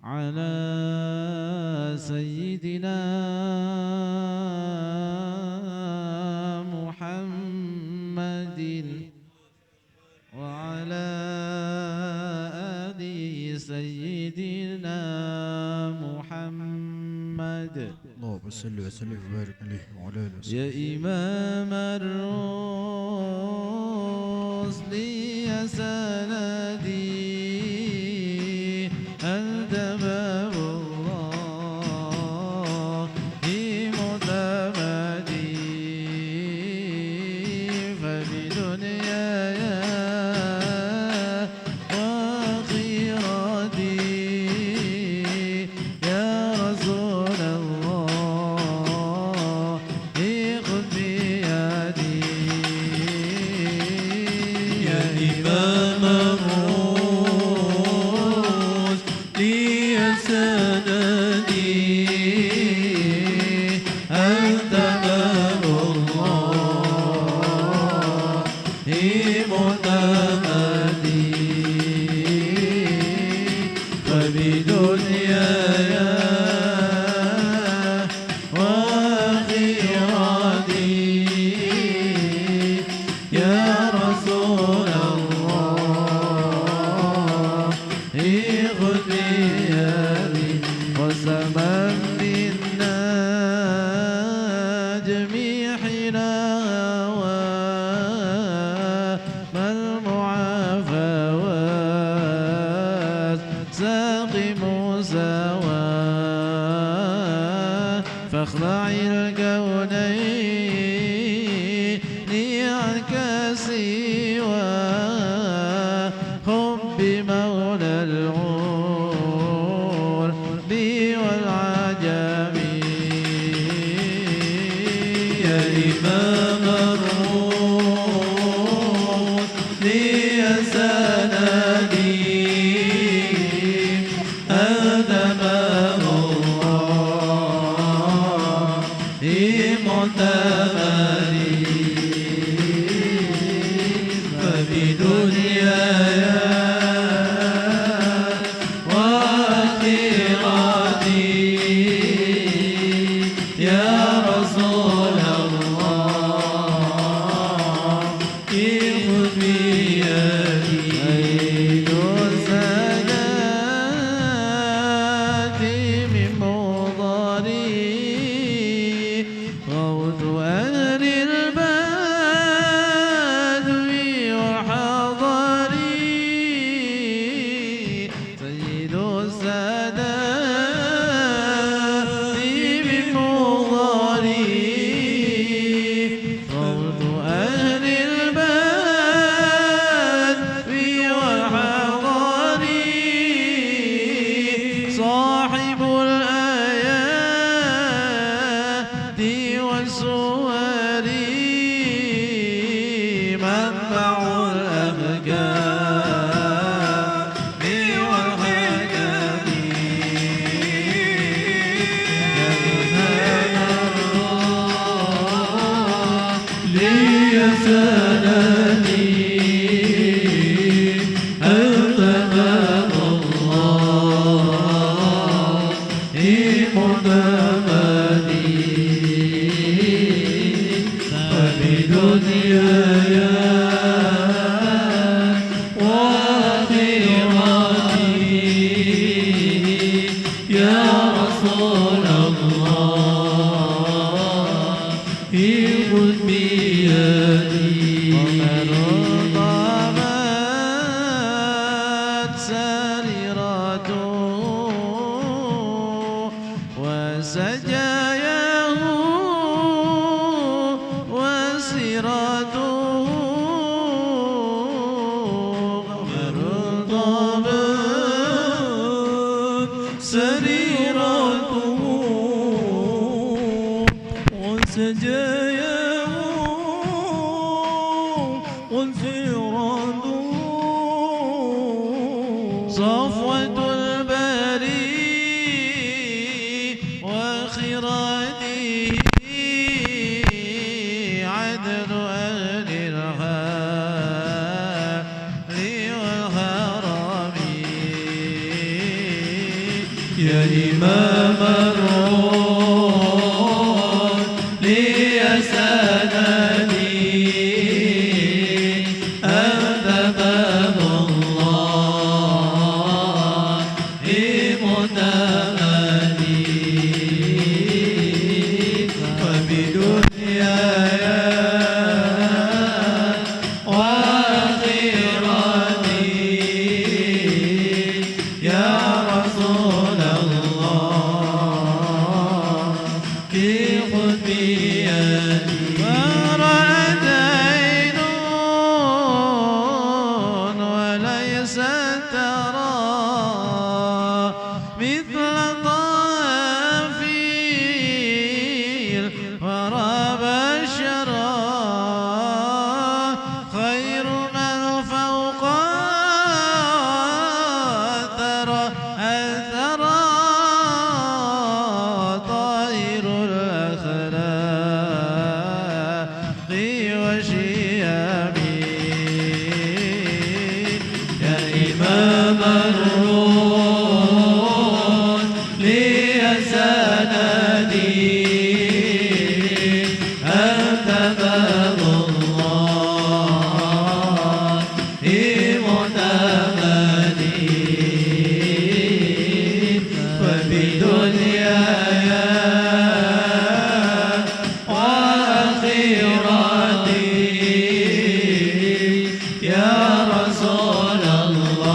على سيدنا محمد وعلى آل سيدنا محمد. اللهم صل وسلم وبارك عليه وعلى آله وصحبه. يا إمام الرسل يا سندي أنت باب الله معتمدي فبدنياي وآخرتي يا رسول الله خذ بيدي. يا إمام الرسل يا سندي أنت باب الله معتمدي فبدنياي وآخرتي يا رسول الله خذ بيدي. وسمم بالنجم حين هوى ما المعافى ساقم سوى فاخضع الكونين عنك سوى حب مولى الغرب والعجم. يا إمام الرسل يا سندي أنت باب الله معتمدي فبدنياي وآخرتي يا رسول الله خذ بيدي. أيد ساداتي من مضاري غوث أهل البدو وحضري سيد السادات من مضاري غوث أهل البدو وحضري صاحب الآيات والسور منبع الأبكار والحكم. يا إمام الرسل يا سندي أنت باب الله معتمدي فبدنياي وآخرتي يا رسول الله خذ بيدي. ومن ضامت سريرته وسجاياه وسيرته ومن ضامت سريرته وسجاياه وانفراده صفوة البريء وخراته عدل أهل الحال والهرم. يا إمام الروح لي سندي أنت باب الله مؤتمني وبدنياي وآخرتي يا رسول الله في خطبيتي فرأت عين وليس ترى مثل طافيل ورى بشرا خير من فوق الثرى الثرى طائر الأخلاق وشيامي يا إمام الروح لي سندي أنت باب الله مؤتمني وبدنياي وآخرتي يا رسول الله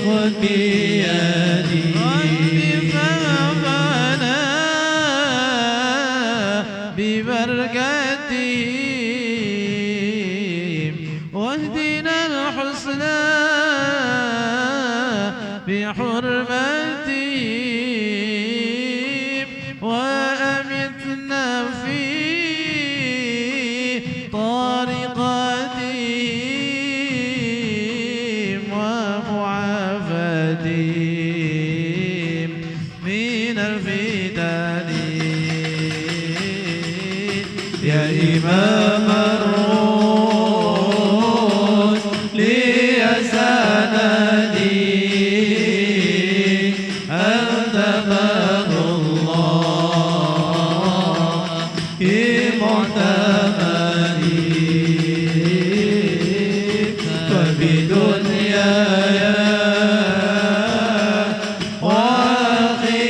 خذ بيدي ربي فغفنا ببركتهم واهدنا الحسنى بحرمتهم وأمتنا في طريقتهم ومعافتهم من الفتن يا إمام الروح لي سندي أنت باب الله مؤتمني وبدنياي وآخرتي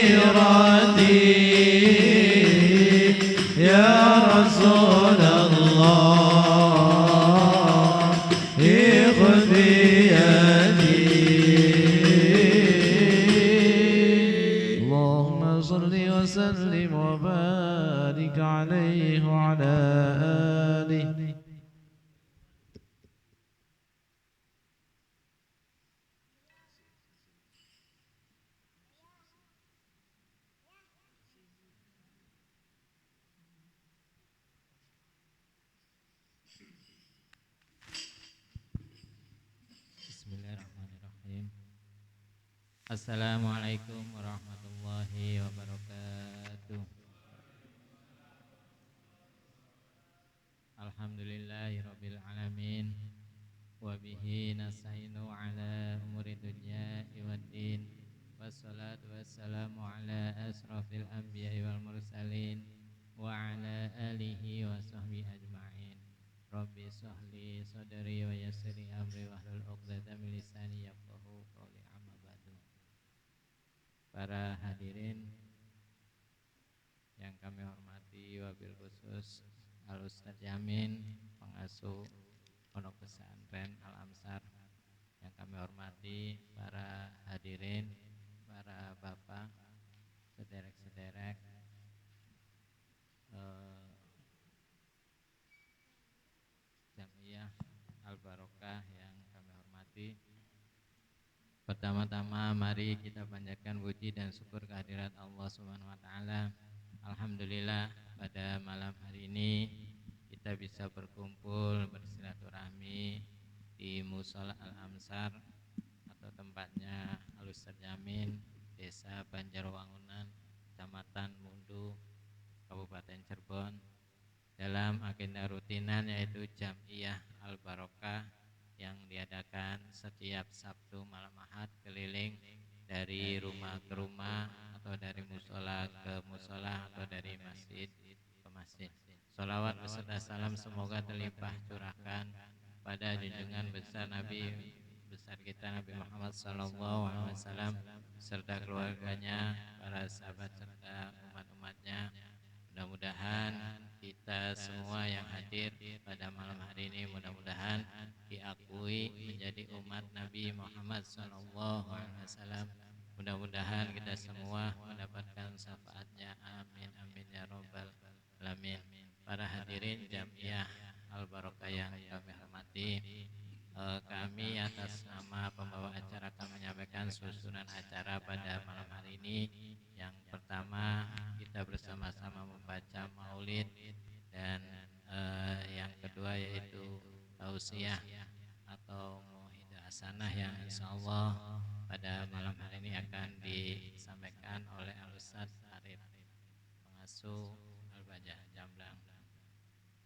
يا رسول الله خذ بيدي اللهم صل وسلم وبارك عليه وعلى آله Bismillahirrahmanirrahim. Assalamualaikum warahmatullahi wabarakatuh. Alhamdulillahirabbil alamin wa bihi nasta'inu ala umuri dunya waddin wassalatu wassalamu ala asrafil anbiya'i wal mursalin wa ala alihi wa sahbihi ajma'in. Rabbi sahli sadri wa yassiri amri wahlul 'uqdatam min lisani yafqahu qawli, amma ba'du. Para hadirin yang kami hormati, wabil khusus Al Ustadz Yamin, pengasuh Pondok Pesantren Al Amsar. Yang kami hormati para hadirin, para bapak, sederek-sederek, Jamiyah Al Barokah yang kami hormati. Pertama-tama mari kita panjatkan puji dan syukur kehadirat Allah Subhanahu wa taala. Alhamdulillah pada malam hari ini kita bisa berkumpul bersilaturahmi di Mushola Al Amsar atau tempatnya Al Ustadz Yamin, Desa Banjarwangunan, Kecamatan Mundu, Kabupaten Cirebon, dalam agenda rutinan yaitu Jamiyah Al Barokah yang diadakan setiap Sabtu malam Ahad, keliling dari rumah ke rumah atau dari musola ke musola atau dari masjid ke masjid. Sholawat beserta salam semoga terlimpah curahkan pada junjungan besar Nabi besar kita Nabi Muhammad SAW serta keluarganya, para sahabat serta umat-umatnya. Mudah-mudahan kita semua yang hadir pada malam hari ini mudah-mudahan diakui menjadi umat Nabi Muhammad SAW. Mudah-mudahan kita semua mendapatkan syafaatnya. Amin amin ya robbal alamin. Para hadirin Jamiah Al-Barokah yang kami hormati, kami atas nama pembawa acara akan menyampaikan susunan acara pada malam hari ini. Yang pertama, kita bersama-sama membaca maulid, dan yang kedua yaitu tausiah atau muhidah hasanah yang insya Allah pada malam hari ini akan disampaikan oleh Al-Ustaz Arif, pengasuh Al-Bajah Jamblang.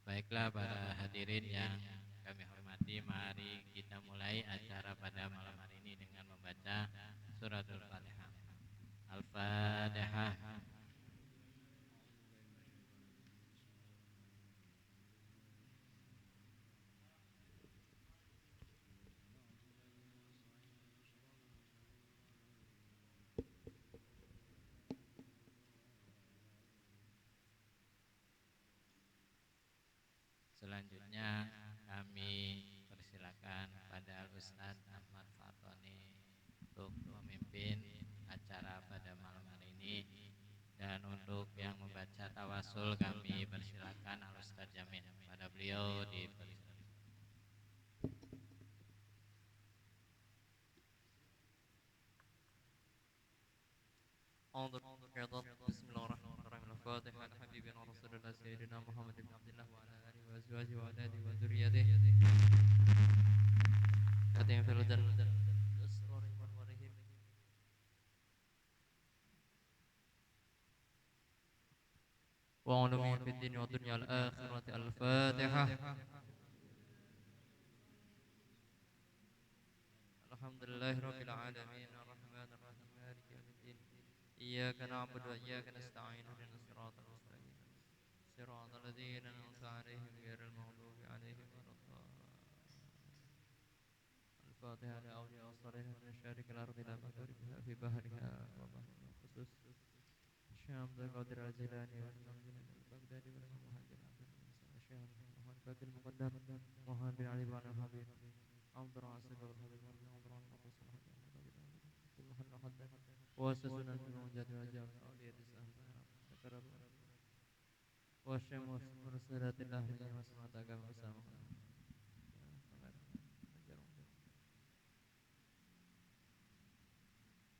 Baiklah para hadirin yang kami hormati, mari kita mulai acara pada malam hari ini dengan membaca suratul Fatihah. Al-Fatihah. Selanjutnya kami persilakan pada Al-Ustaz Ahmad Fatoni untuk memimpin acara pada malam hari ini, dan untuk yang membaca tawasul kami persilakan Al-Ustaz Jamin. Pada beliau dipersilakan. بسم الله الرحمن الرحيم. الفاتحة على حبيبنا رسول الله سيدنا محمد بن عبد الله وعلى آله وأزواجه وأولاده وذريته خاتم في الجنة أسرار وأنوارهم وعلومهم في الدين والدنيا والآخرة. الفاتحة. الحمد لله رب العالمين الرحمن الرحيم مالك يوم الدين إياك نعبد وإياك نستعين اهدنا الصراط المستقيم صراط الذين أنعمت عليهم غير المغضوب عليهم ولا الضالين. الفاتحة لأولياء الصالحين من مشارق الأرض إلى مغاربها في بحرها وبحر الخصوص الشام ذا القادر الجيلاني والمنزل البغدادي والمهاجر الشام محمد باقر المقدم محمد بن علي بن الحبيب أنظر عسل والحبيب أنظر عن مقص الحبيب وأسسنا في الموجات والأجيال أولياء الإسلام تقرب والشمس ورسالات الله من وسمعت أقام وسامة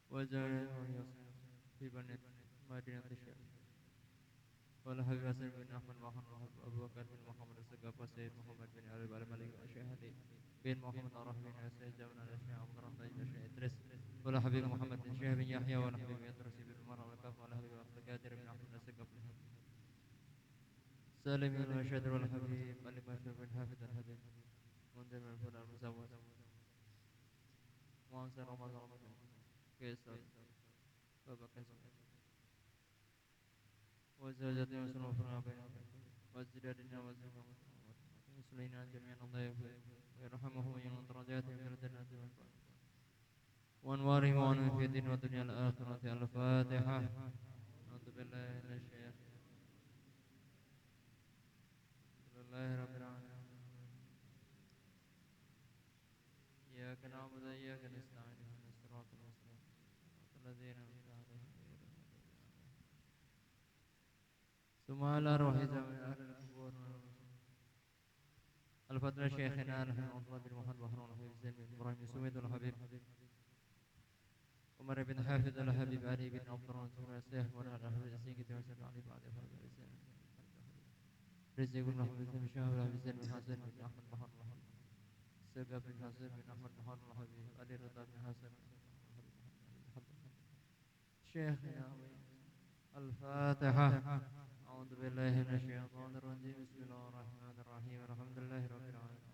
وجعل في بني مدينة الشام والحبيب حسن بن أحمد محمد أبو بكر بن محمد السقاف وسيد محمد بن علي بن الملك الشهادي بن محمد الرحمن وسيد جمال الأشياء عبد الرحمن بن الشيخ إدريس ولا حبيب محمد بن شهاب بن يحيى ولا حبيب يدرس بن مرة والكاف ولا حبيب عبد القادر بن أحمد السقاف سالم بن رشاد ولا حبيب علي باشا بن حافظ الحبيب منذر بن فلان المزود وانصر رمضان كيسر بابا كسر وزوجته مسلم فرنا بينهم وزدادنا وزدنا مسلمين جميعا الله ويرحمهم ويمن درجاتهم في الجنة وانوارهم وعنهم في الدين والدنيا الآخرة. الفاتحة. أعوذ بالله من الشيخ. بسم الله رب العالمين. إياك نعبد وإياك نستعين اهدنا الصراط المستقيم صراط الذين أنعمت عليهم غير المغضوب عليهم. ثم على أرواح جميع أهل القبور. الفترة شيخنا رحمه الله بن محمد بحر الحبيب زين بن إبراهيم سويد الحبيب عمر بن حافظ الحبيب علي بن عبد الرحمن الشيخ ولا الحبيب السيد وسلم علي بعد الحبيب رزق بن محمد بن شهاب الحبيب زين بن حسن بن أحمد بحر الحبيب سيد بن حسن بن أحمد بحر الحبيب علي رضا بن حسن شيخنا. الفاتحة. أعوذ بالله من الشيطان الرجيم. بسم الله الرحمن الرحيم. الحمد لله رب العالمين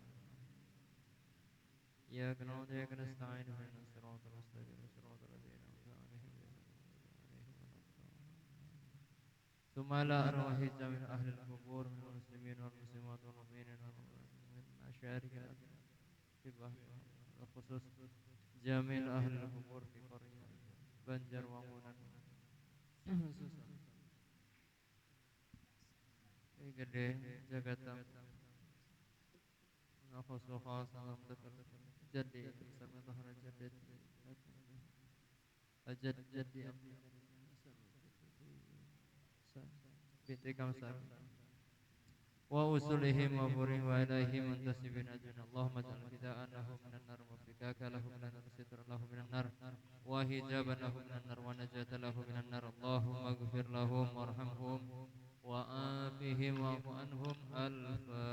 إياك نعبد وإياك نستعين اهدنا الصراط المستقيم صراط الذين أنعمت عليهم ثم على أرواح جميع أهل القبور من المسلمين والمسلمات والمؤمنين من أشعارك في بخصوص جميع أهل القبور في قرية بنجر ومنى gede Jakarta nafas khas salam takar jadi sama tahara jadi ajad jadi binti kamsar wa usulihim wa burih wa ilaihim muntasibin ajun Allahumma ja'al fida'an lahum minan nar wa fikaka lahum minan nar sitran lahum minan nar wa hijaban lahum minan nar wa najatan lahum minan nar Allahumma ighfir lahum warhamhum وآفهم واعف عنهم الفاتحة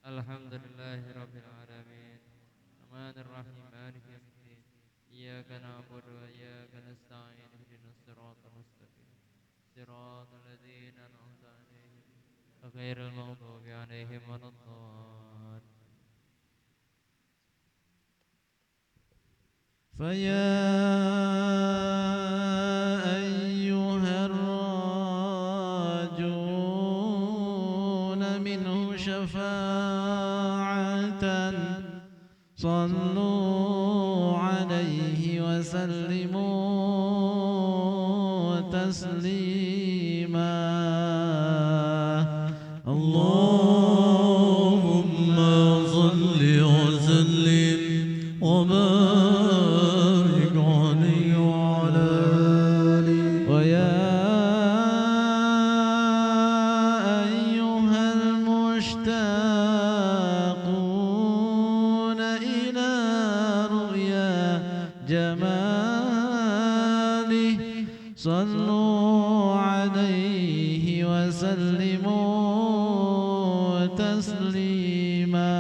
الحمد لله رب العالمين الرحمن الرحيم مالك يوم الدين إياك نعبد وإياك نستعين اهدنا الصراط المستقيم صراط الذين أنعمت عليهم غير المغضوب عليهم ولا الضالين فيا أيها الراجون منه شفاعة صلوا عليه وسلموا تسليما اللهم صل وسلم وبارك عليه وعلى آله ويا أيها المشتاقون إلى رؤيا جماله صلوا عليه وسلموا تسليما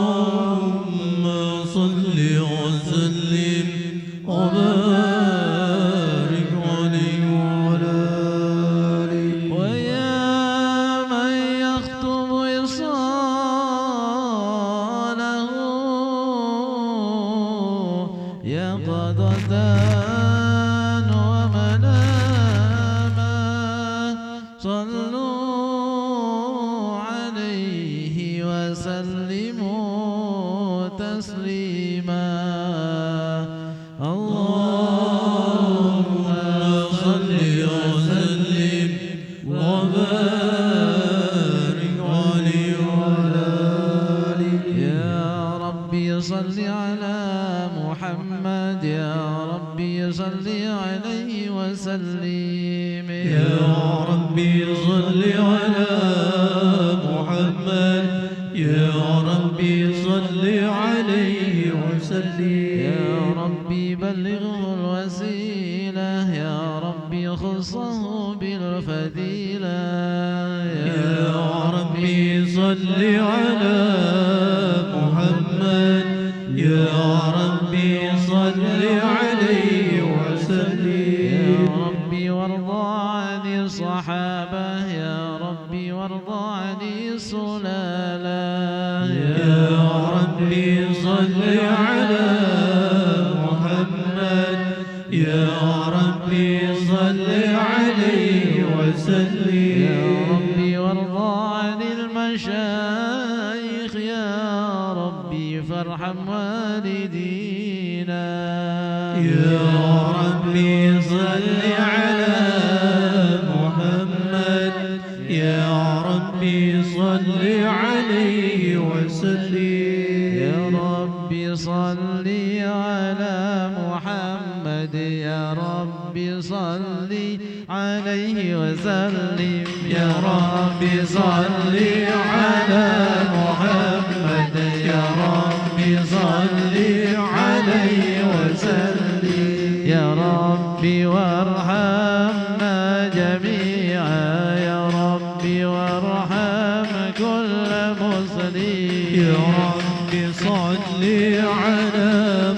اللهم صل وسلم وبارك عليه وعلى آله ويا من يخطب وصاله يقظة ومناما صلوا عليه وسلموا تسليما اللهم صل وسلم وبارك عليه وعلى آله يا ربي صل على محمد يا ربي صل عليه وسلم يا ربي صل على محمد يا ربي صل عليه وسلم يا ربي بلغه الوسيلة يا ربي خصه بالفضيلة يا ربي صل على محمد يا ربي صل عليه وسلم يا ربي وارضى عن الصحابة يا ربي وارضى عن السلالة يا ربي صل على محمد يا ربي صل عليه وسلم يا ربي وارضى عن المشايخ يا ربي فارحم والدينا يا ربي صل على محمد يا ربي صل عليه وسلم يا ربي صل على محمد يا ربي صل عليه وسلم يا ربي صل على محمد يا ربي صل عليه وسلم يا ربي وارحمنا جميعا يا ربي وارحم كل مسلم يا ربي صل على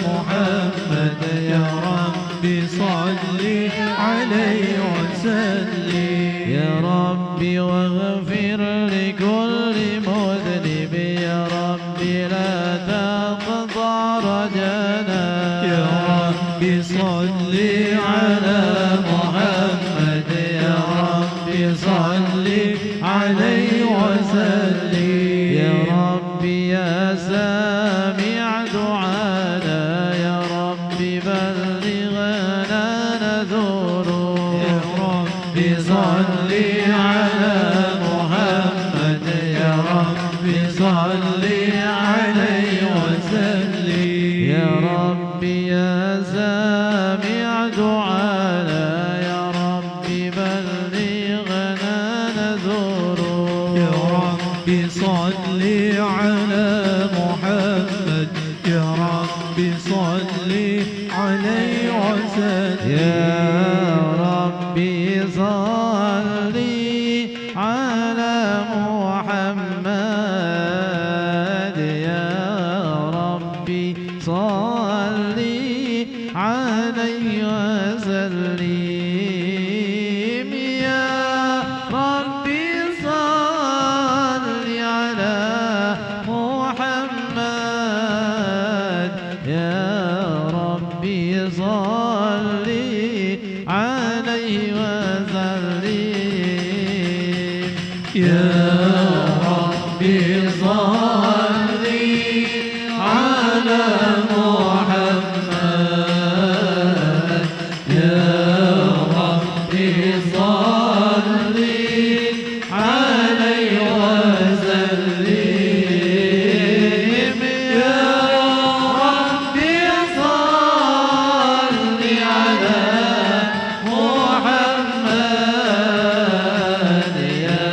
محمد يا ربي صل عليه ربي واغفر لكل مذنب يا ربي لا تقطع رجانا يا ربي صل على محمد يا ربي صل عليه وسلم يا ربي يا سامع دعانا يا ربي بلغنا نذوره يا ربي صل على محمد يا ربي صل عليه وسلم يا ربي يا سامع دعانا يا ربي بلغنا نذوره يا ربي صل على محمد يا ربي صل عليه وسلم يا ربي صل على محمد يا ربي صل عليه وسلم يا ربي صل على محمد يا ربي صل عليه وسلم يا ربي صل على محمد يا ربي صل عليه وسلم يا ربي صل على محمد يا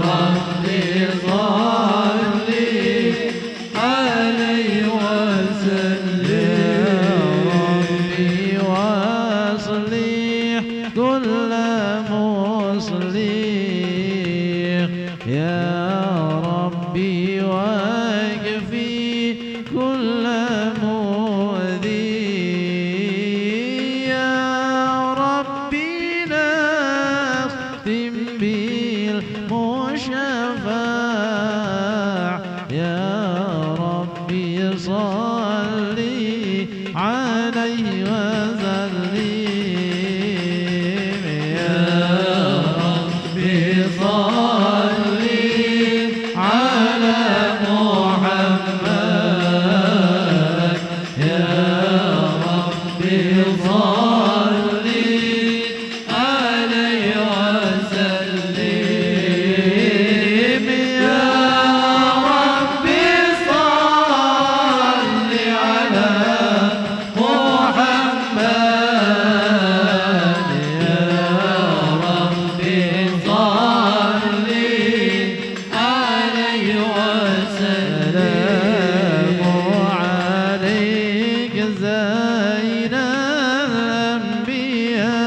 ربي صل عليه وسلم ربي واصلح كل مصلح يا ربي واكفي كل مؤذي يا ربي نختم بالمشفع يا ربي صل عليه وسلم يا ربي صل على محمد يا ربي صل عليه وسلم يا ربي صل على محمد يا ربي صل عليه وسلم عليك زين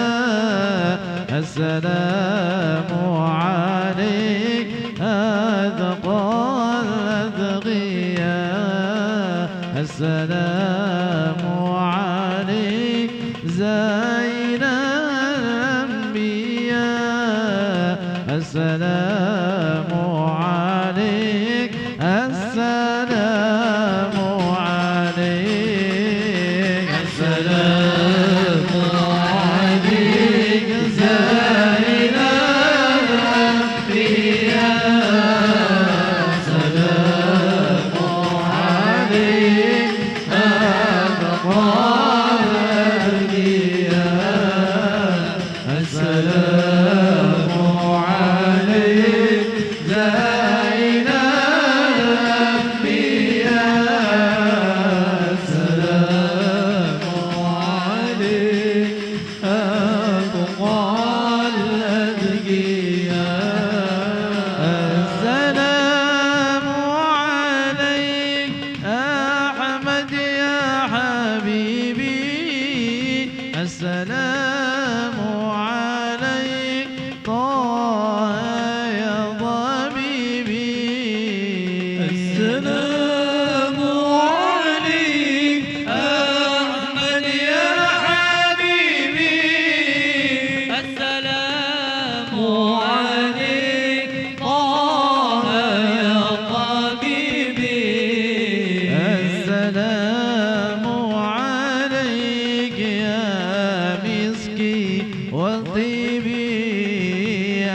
الأنبياء السلام عليك أتقى الأتقياء السلام عليك زين الأنبياء السلام عليك السلام عليك السلام عليك زين الأنبياء السلام عليك أتقى الأنبياء السلام عليك والطيب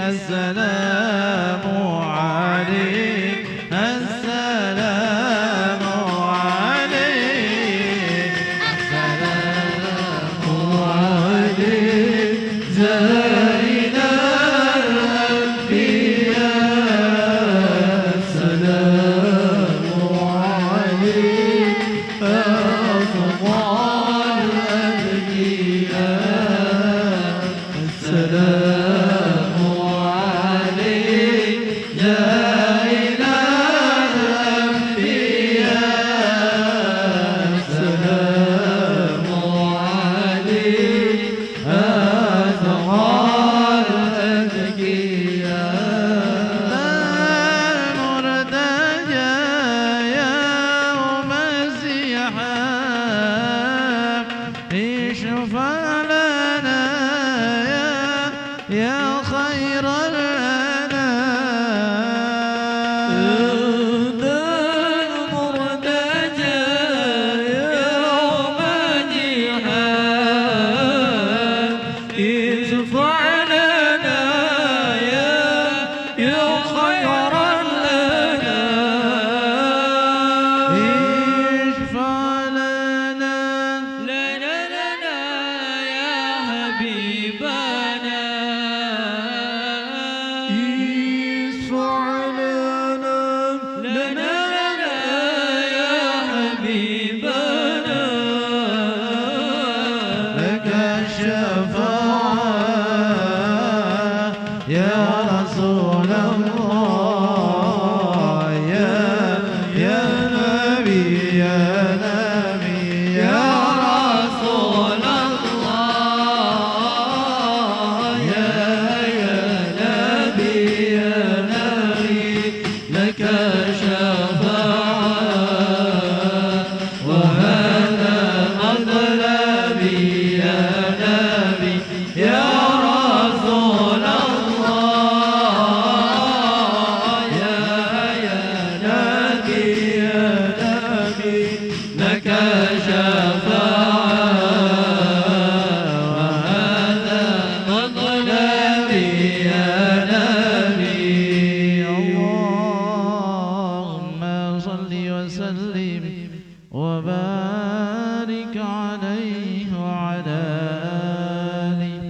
السلام عليك السلام عليك السلام عليك زين الأنبياء السلام عليك أفضل الأنبياء السلام عليك زين الأنبياء السلام عليك أفضل الأنبياء المرتجى يوم الزحام اشفع لنا يا خير الأنام المرتجى يوم الجهاد اشفع لنا يا خير الأنام اشفع لنا لنا يا حبيبنا اشفع لنا لنا يا حبيبنا لك الشفاعة يا رسول الله يا نبي يا نبي يا رسول الله يا نبي يا نبي لك شفاعة وهذا مطلبي يا نبي يا رسول الله يا نبي يا نبي لك شفاعة وهذا مطلبي يا نبي اللهم صل وسلم وبارك عليه وعلى آله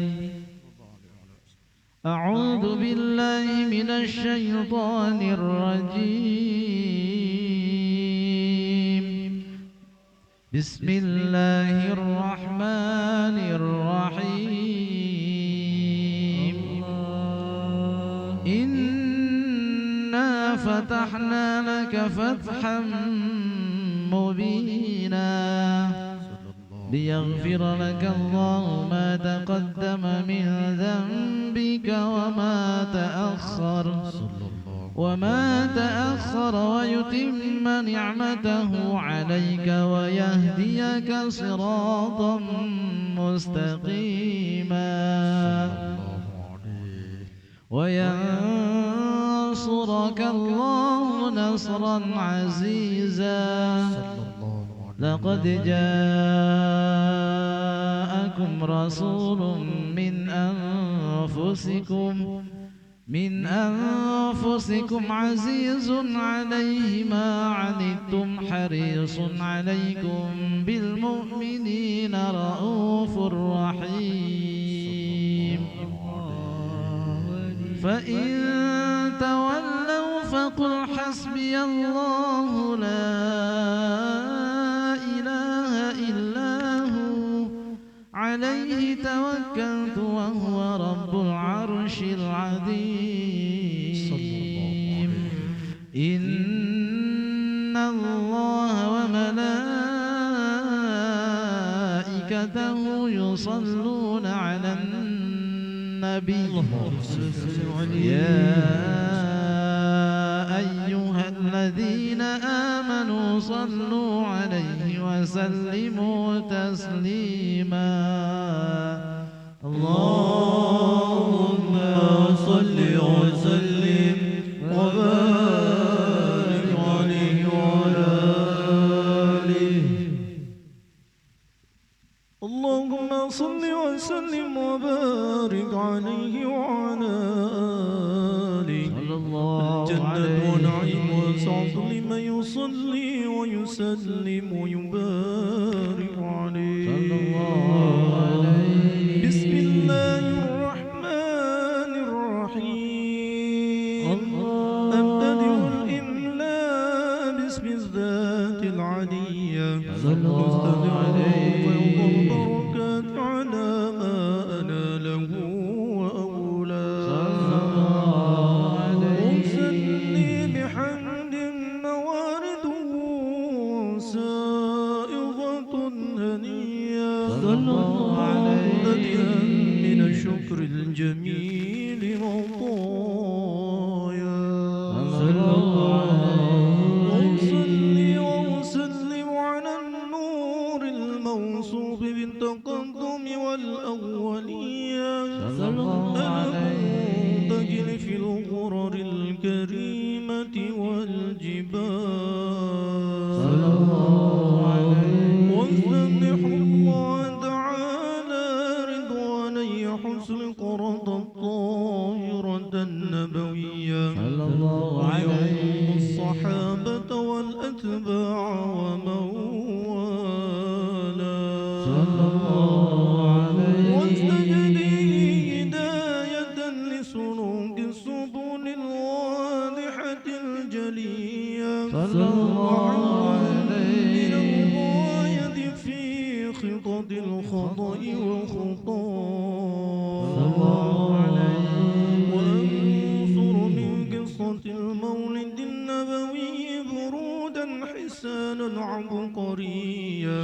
أعوذ بالله من الشيطان الرجيم بسم الله الرحمن الرحيم إنا فتحنا لك فتحا مبينا ليغفر لك الله ما تقدم من ذنبك وما تأخر ويتم نعمته عليك ويهديك صراطا مستقيما وينصرك الله نصرا عزيزا لقد جاءكم رسول من أنفسكم عزيز عليه ما عنتم حريص عليكم بالمؤمنين رؤوف رحيم فإن تولوا فقل حسبي الله لا إله إلا هو عليه توكلت وهو رب العرش العظيم إن الله وملائكته يصلون على النبي يا أيها الذين آمنوا صلوا عليه وسلموا تسليما اللهم صل وسلم وبارك عليه وعلى آله اللهم صل وسلم وبارك عليه وعلى آله صلى الله الجنة عليه ونعيم وسعد لمن يصلي ويسلم ويبارك عليه صلى الله عليه. بسم الله الرحمن الرحيم أبتدئ الإملاء باسم الذات العلية صلى الله عليه. البركات على ما أنا له وأولى أصلي بحمد موارد سائغة هنية مبتدئا من الشكر الجميل مطايا أصلي وأسلم على النور الموصوف بالتقدم والأولية المنتجل في الغرر الكريمة والجبال واستمدح الله تعالى رضوانا يحسن قرة الطاهرة النبوية ويوم الصحابة والأتباع ومن واستجدي هداية لسلوك السبل الواضحة الجلية من الغاية في خطط الخطأ والخطأ وأنصر من قصة المولد النبوي برودا حسانا عبقريا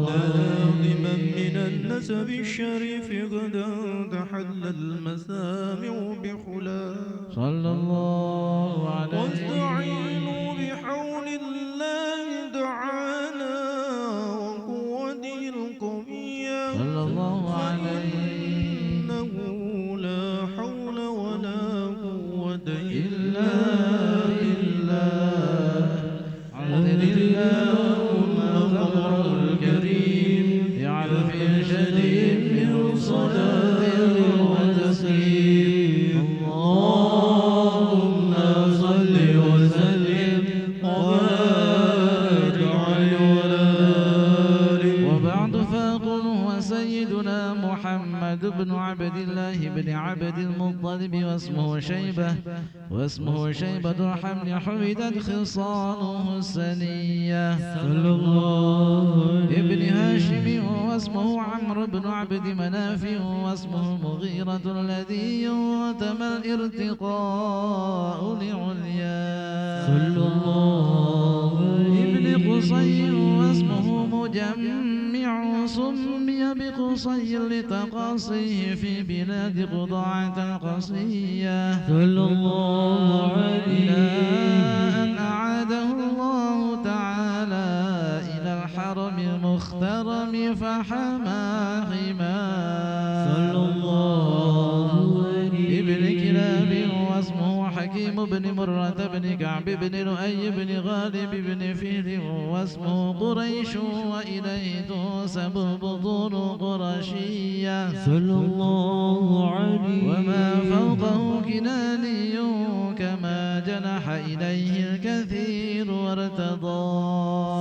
لازما من النسب الشريف غدا تحل المسامع بحلا صلى الله عليه. واستعينوا بحول الله تعالى وقوته القوية صلى الله عليه. فإنه لا حول ولا قوة إلا بالله. عدل اللهم قدره الكريم يعرف شديد من صلاة وتسليم. اللهم صل وسلم وبارك عليه وعلى آله. وبعد فأقول هو سيدنا محمد بن عبد الله بن عبد المطلب واسمه شيبة الحمل حمدت خصاله السنية صلى الله ابن هاشم واسمه عمرو بن عبد مناف واسمه المغيرة الذي يتم الارتقاء لعليا صلى الله ابن قصي واسمه مجمع سمي بقصي لتقاصيه في بلاد قضاعة القصية صلى الله عليه أن أعاده الله تعالى إلى الحرم المخترم فحمى حماه صلى الله عليه ابن كلاب واسمه حكيم بن مرة بن كعب بن لؤي بن غالب بن فهر واسمه قريش وإليه تنسب بطون قرشية صلى الله عليه وما فوقه كناني كما جنح إليه الكثير وارتضى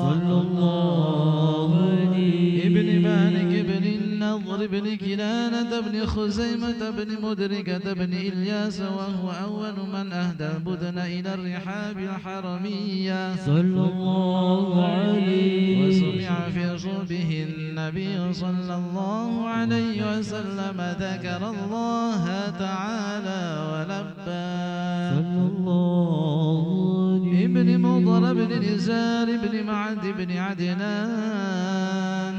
صلى الله عليه ابن مالك بن النضر بن كنانة بن خزيمة بن مدركة بن إلياس وهو أول من أهدى البدن إلى الرحاب الحرمية صلى الله عليه وسمع في صلبه النبي صلى الله عليه وسلم ذكر الله تعالى ولبى صلى الله عليه ابن مضر بن نزار بن معد بن عدنان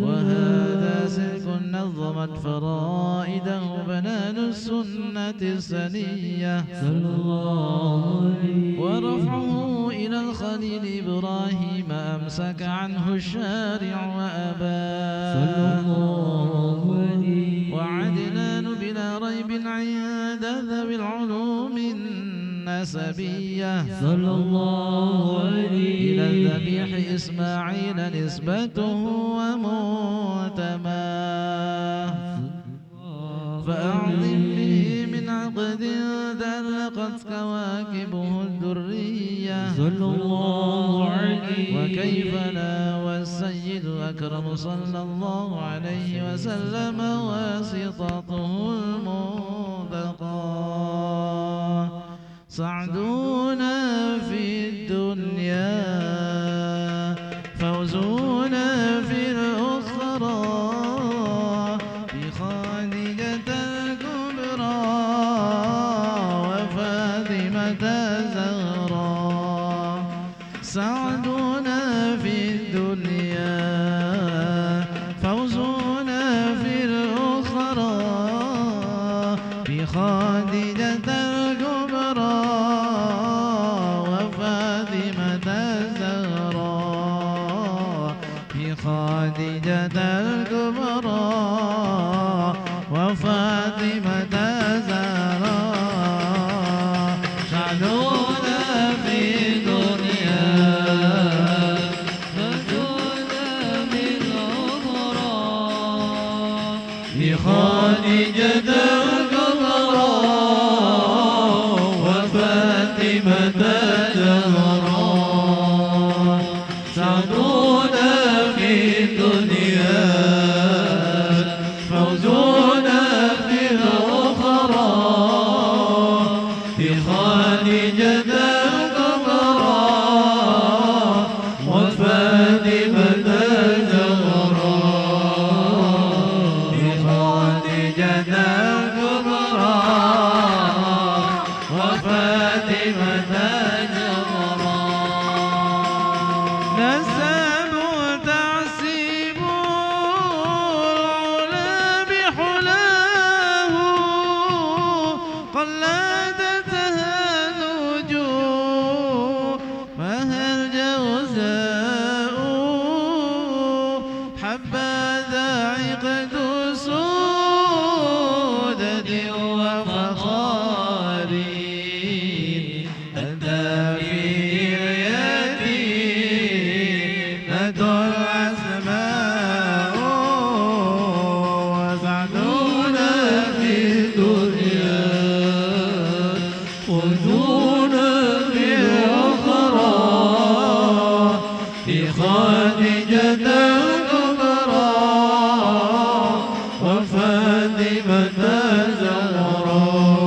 وهذا سلك نظمت فرائده بنان السنة السنية صلى الله عليه ورفعه إلى الخليل إبراهيم أمسك عنه الشارع وأباه صلى الله عليه وعدنان بلا ريب عند ذوي العلوم النسبية صلى الله عليه إلى الذبيح إسماعيل نسبته ومنتماه فأعظم به من عقد تعلقت كواكبه الدرية صلى الله عليه وكيف لا والسيد أكرم صلى الله عليه وسلم واسطته المنتقى سعدنا في الدنيا فوزنا في الأخرى بخادجة الكبرى وفاطمة الزهراء سعدنا في الدنيا فوزنا في الأخرى بخادجة الكبرى وفاطمة الزهراء بخادجة الكبرى وفاطمة الزهراء سعدونا في الدنيا فزونا بالأخرى بخادجة الكبرى وفاطمة الزهراء سعدونا في الدنيا فوزونا في الأخرى بخادجة الكبرى وفاطمة الزهراء بخادجة الكبرى وفاطمة الزهراء نسب تعسيب العلا بحلاه قلدتها النجوم وهل جوزاء حبذا عقد سودة وفخار أنت في يدي ندعو الأسماء وسعدونا في الدنيا خذونا في الأخرى بخادجة الكبرى وفاطمة الزهراء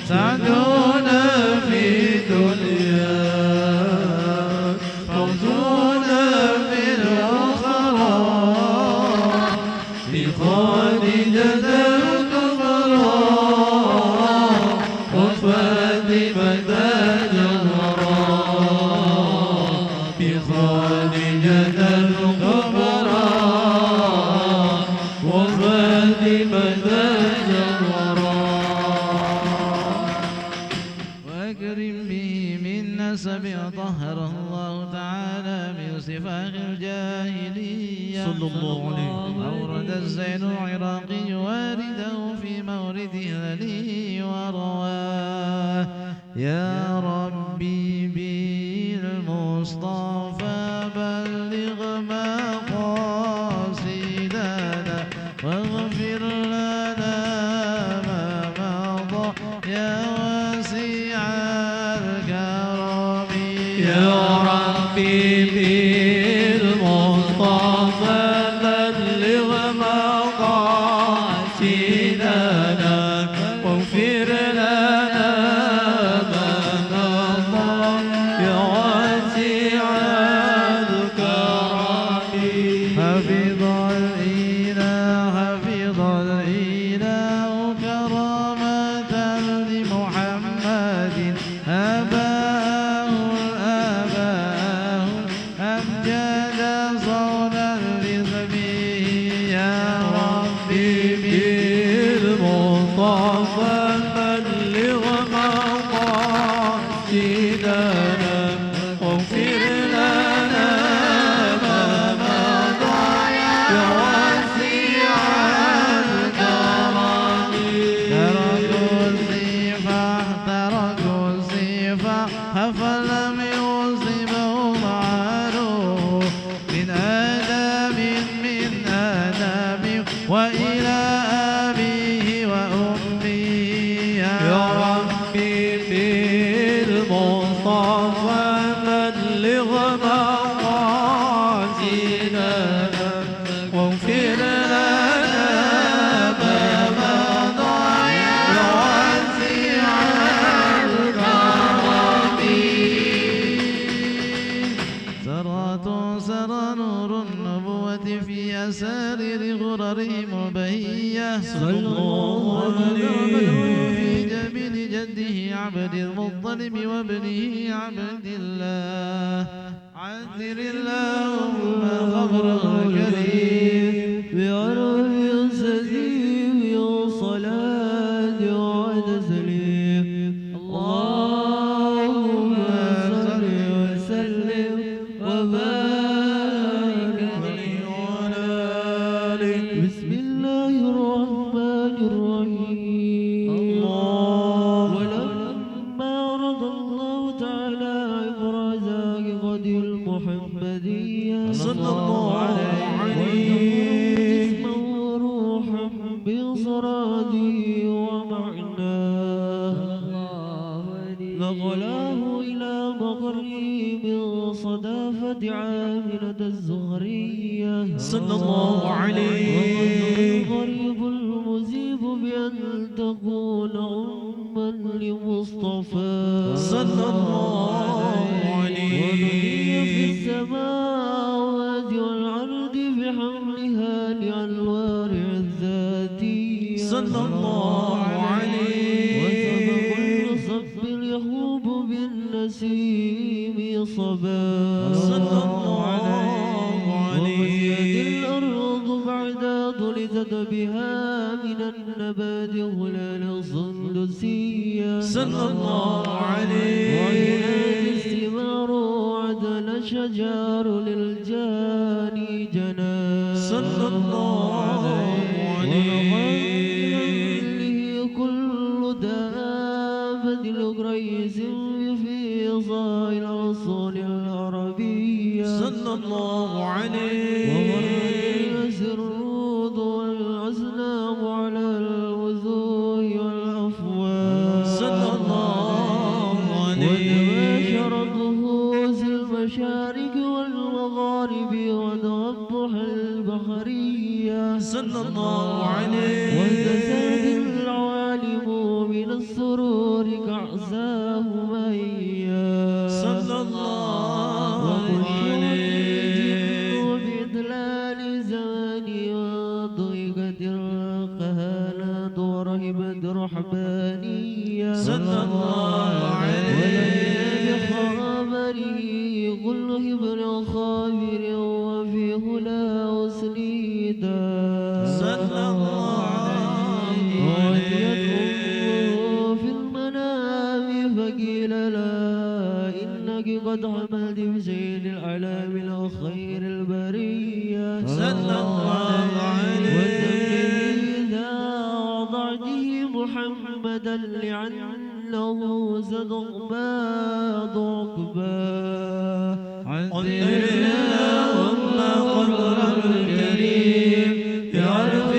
سعدونا في الدنيا فوزونا في الأخرى بخادجة الكبرى وفاطمة الزهراء بخادجة الكبرى وفاطمة الزهراء وأكرم به من نسب طهره الله تعالى من سفاح الجاهلية صلى الله عليه وسلم. أورد الزين العراقي وارده في مورده الذي ورواه يا ربي بالمصطفى بلغ مقاصدنا واغفر لنا ما مضى يا واسع الكرم يا ربي بالمصطفى بلغ مقاصدنا واغفر لنا ما مضى يا واسع الكرم حفظ الإله كرامة لمحمد أباه أمجد صونا لسبيه يا ربي بالمصطفى بلغ مقاصدنا واغفر لنا ما مضى يا واسع الكرم تركوا الصفة فلم يصبهم عروه من آدم وإلى أبي صلى الله عليه في جبين جده عبد المطلب وابنه عبد الله عذر اللهم خبره الكريم بعرف سليم صلاة وتسليم اللهم صل وسلم وبارك عليه وعلى آله بسم الله الرحمن الرحيم ولما أراد الله تعالى إبراز حقيقة المحمدية صلى الله عليه جسما وروحا بصراته ومعناه نقله إلى مقره من صدافة عاملة الزهرية صلى الله عليه الغريب المزيب بأن تكون أما لمصطفى صلى الله عليه ونبي في السماوات والأرض بحملها لأنوار الذاتية صلى الله عليه وسبق الصب يهوب بالنسيم صبا صلى الله عليه ومسيد الأرض بعد طلزت بها من النبات هلال الصندسية صلى الله عليه وعينات الثمار وعدل الشجار للجاني جنى صلى الله عليه كل دابة القريس في ظاهر الأصول العربية صلى الله عليه ومرس الرود والأسلام على الوزوه والأفواه صلى الله عليه وتباشر النفوس المشارق والمغارب وتوضح البحرية صلى الله عليه وتزاد العوالم من السرور كعزاه ميا صلى الله عليه وبإدلال زماني وضيقة القهانة ورهبة رحبانية صلى الله عليه وليل بخبره كل هبر خابر وفي هلا أسنيدا صلى الله عليه في المنام فقيل لا إنك قد حملت بزين الأعلام الخير البرية صلى الله عليه وسلم إذا وضعته محمدا لعنه ستقباد عقباه عذر اللهم قدره الكريم بعرف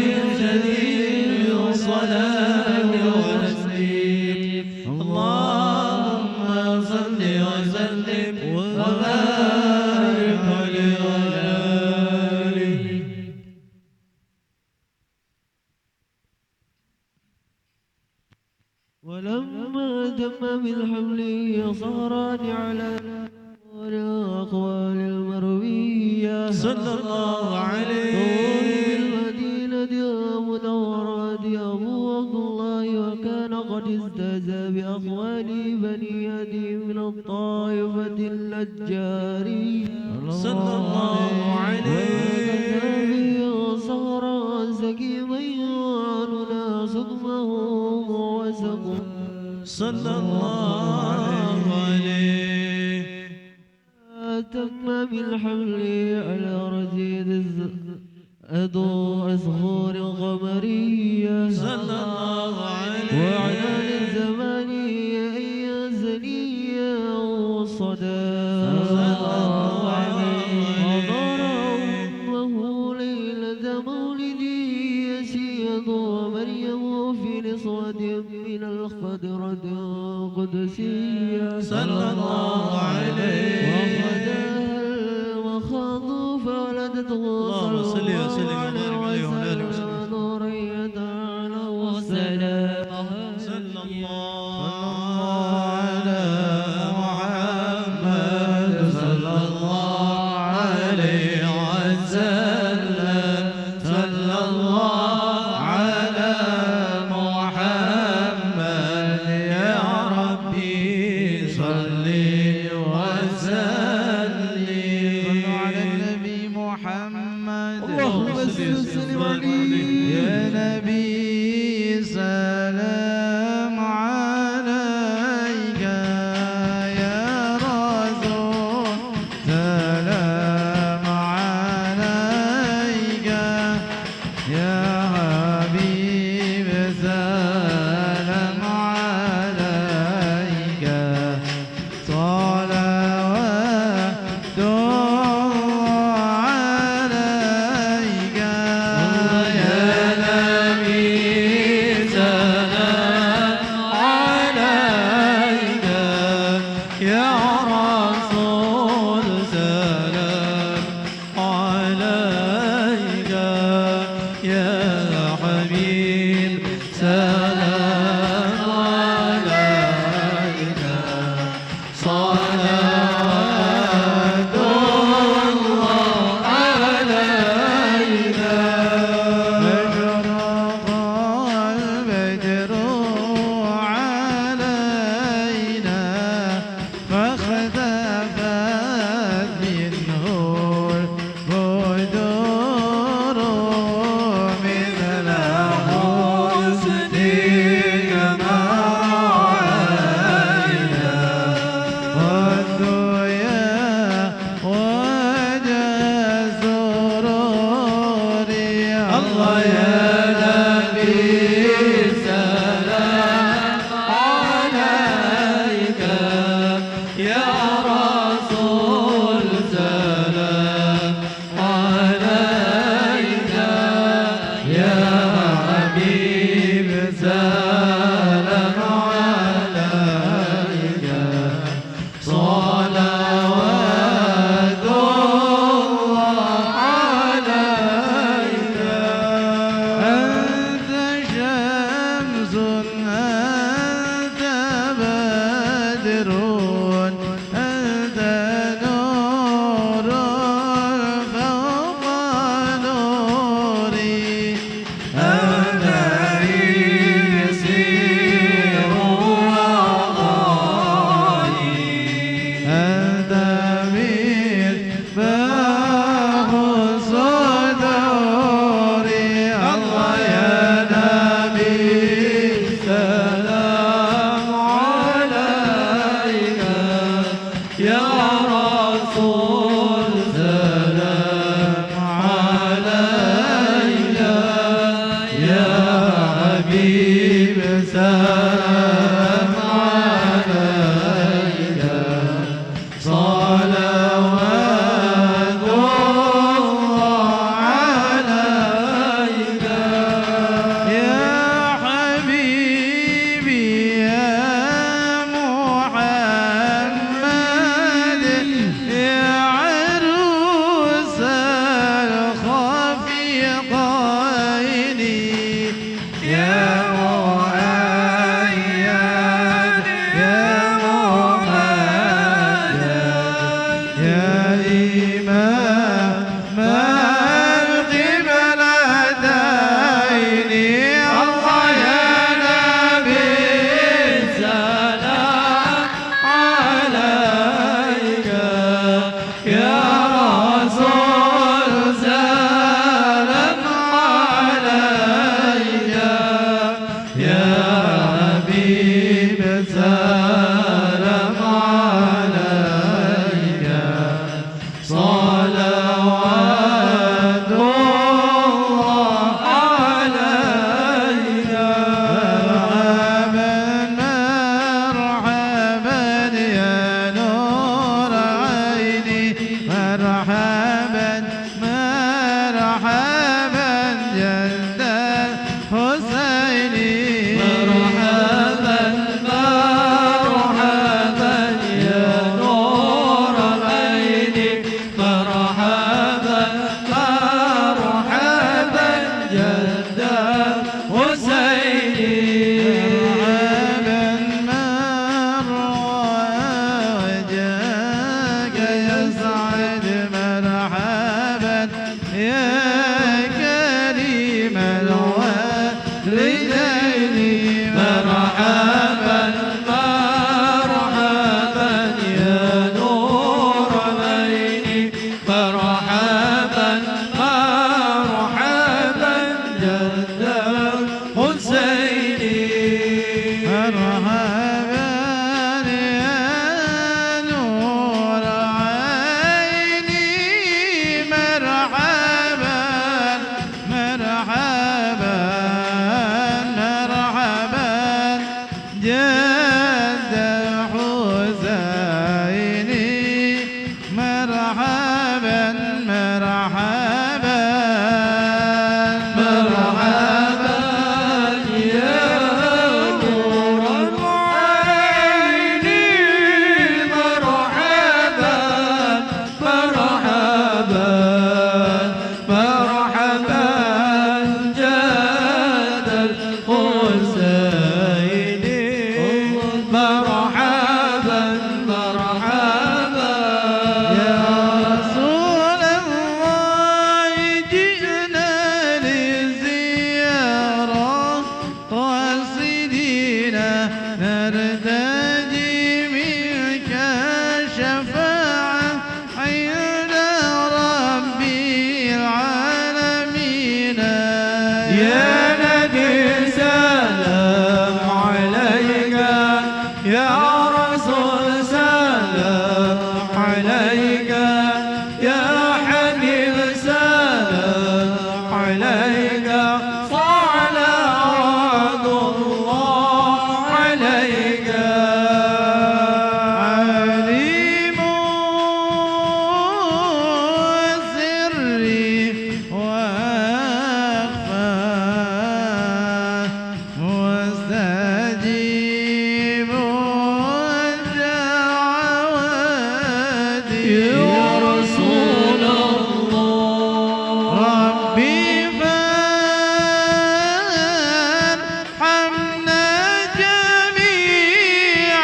جديد وصلاة وتسليم اللهم صل وسلم وبارك عليه وعلى آله ولما تم بالحمل صهران على الأقوال المروية صلى الله عليه بالمدينة المنورة أبو عبد الله وكان قد استهزأ بأقوال بني أدي من الطائفة النجارية صلى الله عليه صهرا سكيما سقمه وسقم صلى الله عليه تم بالحمل على رصيد أصهور قمرية صلى الله عليه وعلى الزمان أي زنية وصدى صلى الله عليه حضر أمه ليلة مولدي يسيد ومريم في نصوة من الخضرة القدسية صلى الله عليه وخدها المخاض فولدته اللهم صل وسلم عليه وعلى آله وسلم نورية على والسلام صلى الله على محمد صلى الله عليه وسلم صلى الله على سلام عليك يا رسول سلام عليك يا حبيب سلام عليك صلوات الله عليك يا نبي سلام عليك يا رسول سلام عليك يا حبيب سلام عليك صلوات الله عليك أشرق البدر علينا فاختفت منه البدور مثل حسنك ما رأينا والدنيا وجه سروري الله يا نبي سلام عليك يا رسول سلام عليك يا حبيب سلام عليك صلوات الله عليك أنت شمس أنت بدر أنت نور فوق نوري أنت يسير وغالي أنت مفتاح صدوري الله يا نبي سلام عليك يا رسول سلام عليك يا حبيب سلام عليك صلوات الله عليك يا حبيبي يا محمد يا عروس الخفيقين يا مؤيد جد حسيني مرحبا مرحبا مرحبا يا نور العين مرحبا مرحبا مرحبا جد الحسين مرحبا مرحبا يا رسول الله جئنا للزيارة قاصدين نرتجي منك شفاعة عند ربي العالمين يا نبي سلام عليك يا رسول سلام عليك يا حبيب سلام عليك صلوات الله عليك عليم سري وأخفى مستجيب الدعوات يا رسول الله ربي فارحمنا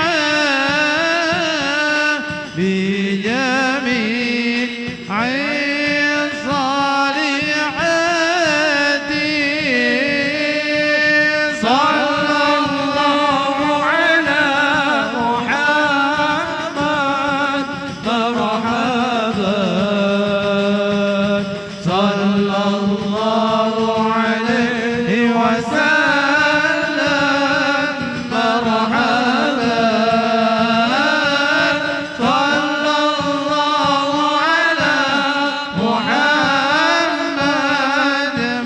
جميعا بجميع الصالحات صلى الله على محمد مرحبا صلى الله عليه وسلم مرحبا صلى الله على محمد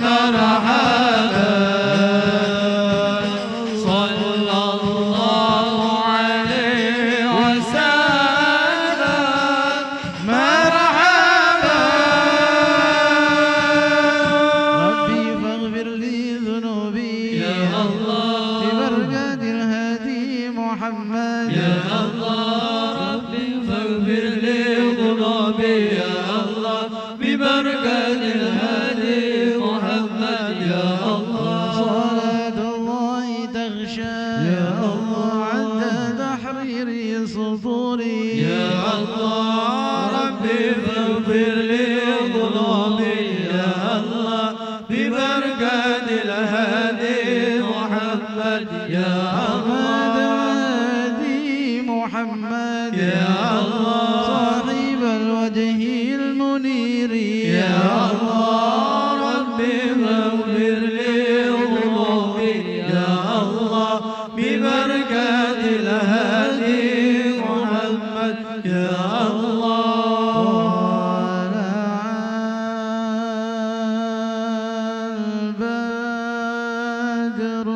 مرحبا صلى الله عليه وسلم مرحبا ربي فاغفر لي ذنوبي يا الله ببركة الهادي محمد يا الله ربي فاغفر لي ذنوبي يا الله ببركة الهادي محمد يا الله صلاة الله تغشى يا الله عند تحرير صدوري يا الله ربي فاغفر لي ذنوبي يا الله ببركة الهادي محمد يا الله الهادي محمد يا الله صاحب الوجه المنير يا الله ربي فاغفر لي ذنوبي يا الله ببركة الهادي محمد يا الله البدر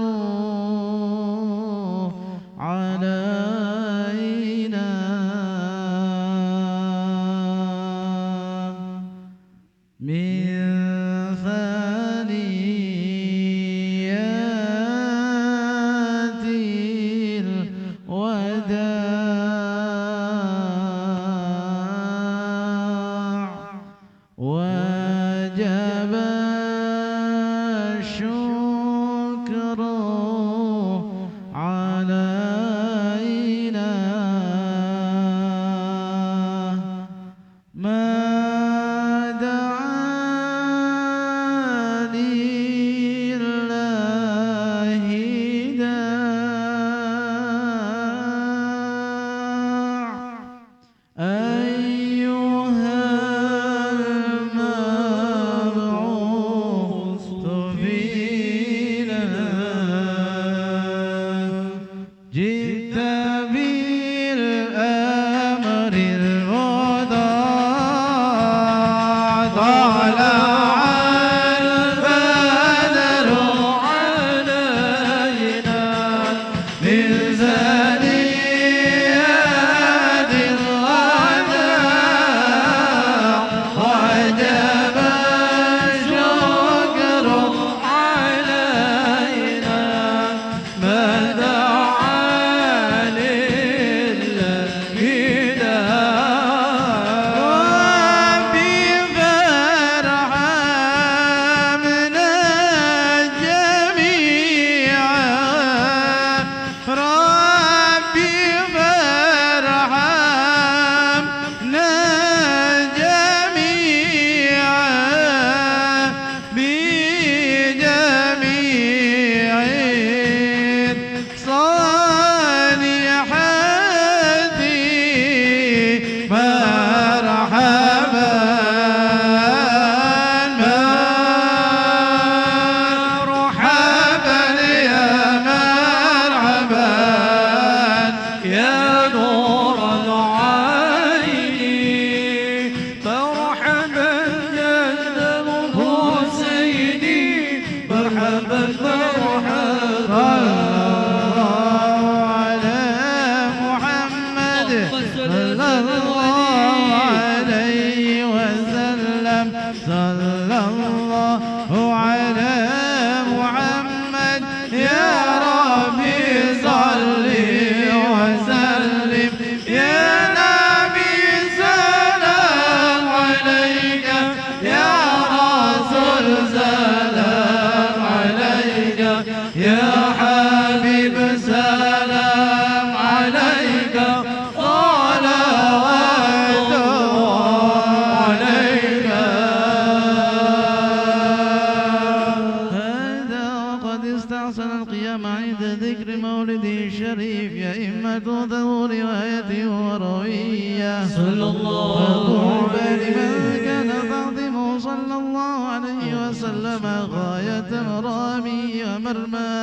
عند ذكر مولده الشريف أئمة ذو رواية وروية صلى الله عليه لمن كان تعظيمه صلى الله عليه وسلم غاية مرامي ومرمى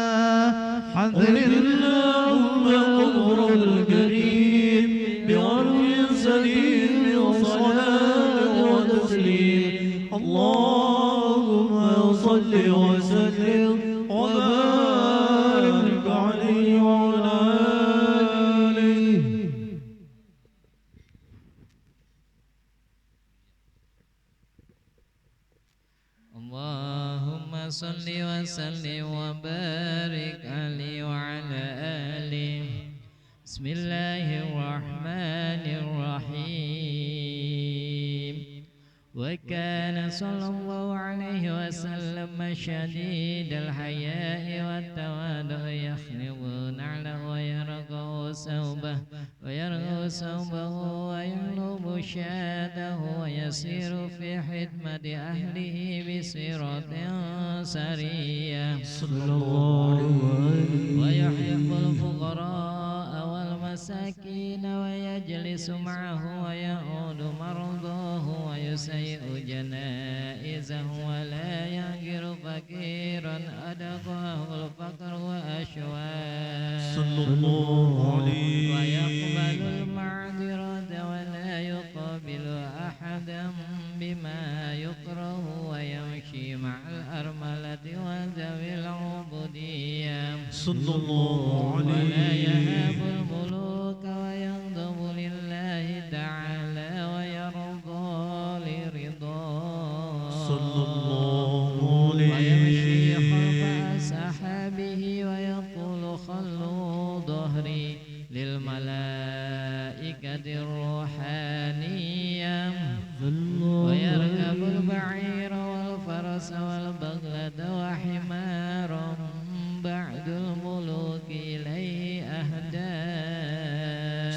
حذر اللهم القبر الكريم بعرض سليم وصلاة وتسليم اللهم صل وسلم وبارك عليه وعلى آله. اللهم صل وسلم وبارك عليه وعلى آله. بسم الله الرحمن الرحيم. وكان صلى الله عليه وسلم شديد الحياء والتواضع يخلق نعله ويرغب ثوبه ويغلب شاته ويسير في خدمة أهله بسيرة سرية صلى الله عليه ويحب الفقراء والمساكين ويجلس معه ويعود مرضاه ويسيء جنائزه ولا يهجر فقيرا أدقاه الفقر وأشواه صلى الله عليه ويقبل المعذرة ولا يقابل أحدا بما يكره ويمشي مع الأرملة وذوي العبودية صلى الله ولا عليه يهاب الملوك ويغضب لله تعالى ويرضى لرضاه صلى الله ويمشي عليه خلف أصحابه ويقول خلوا ظهري للملائكة الروحانية ويركب البعير والفرس والبغلة وحمارا بعد الملوك إليه أهدى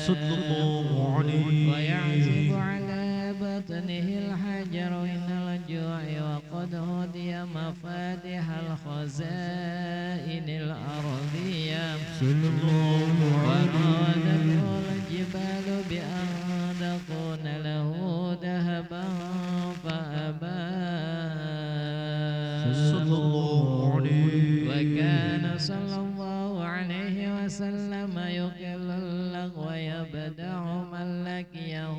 صلى الله عليه ويعزف على بطنه الحجر من الجوع وقد هدي مفاتيح الخزائن الأرضية وراودته الجبال بأن تكون له ذهبا فأبى صلى الله عليه وكان صلى الله عليه وسلم يقل اللغو ويبدأ من لقيه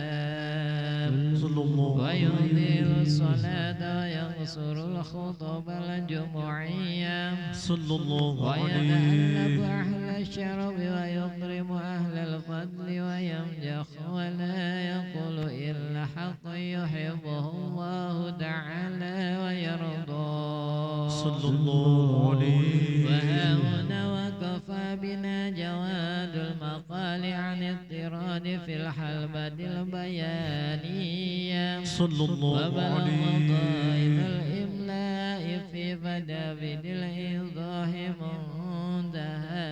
بالسلام صلى الله وينذر الصلاة ويقصر الخطب الجمعية صلى الله ويتألف عليه أهل الشرب ويكرم أهل الفضل ويمجح ولا يقول إلا حق يحبه الله تعالى ويرضى صلى الله عليه وها هنا وكفى بنا جواد المقال عن اضطراد في الحلبة البيانية صلى الله وبلغ عليه طائف الإملاء في فدافد الإيضاح منتهى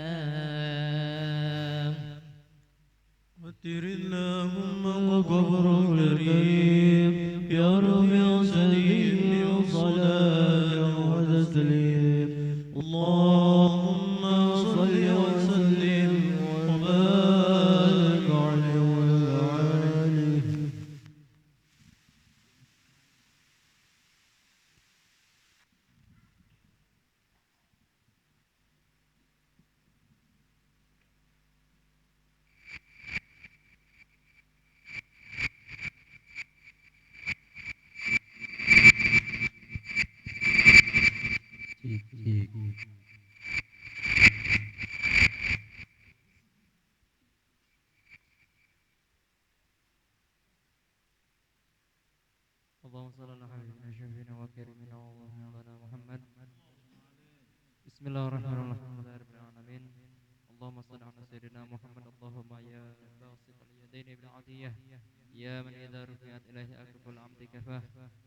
وتر اللهم وقبر كريم يا رفيع سليم وصلاة وتسليم اللهم صل وسلم وبارك عليه وعلى آله. اللهم صل على حبيبنا شفينا وكريمنا ومولانا محمد. بسم الله الرحمن الرحيم الحمد لله رب العالمين. اللهم صل على سيدنا محمد. اللهم يا باسط اليدين بالعطية يا من إذا رفعت إليه أكف العمد كفاه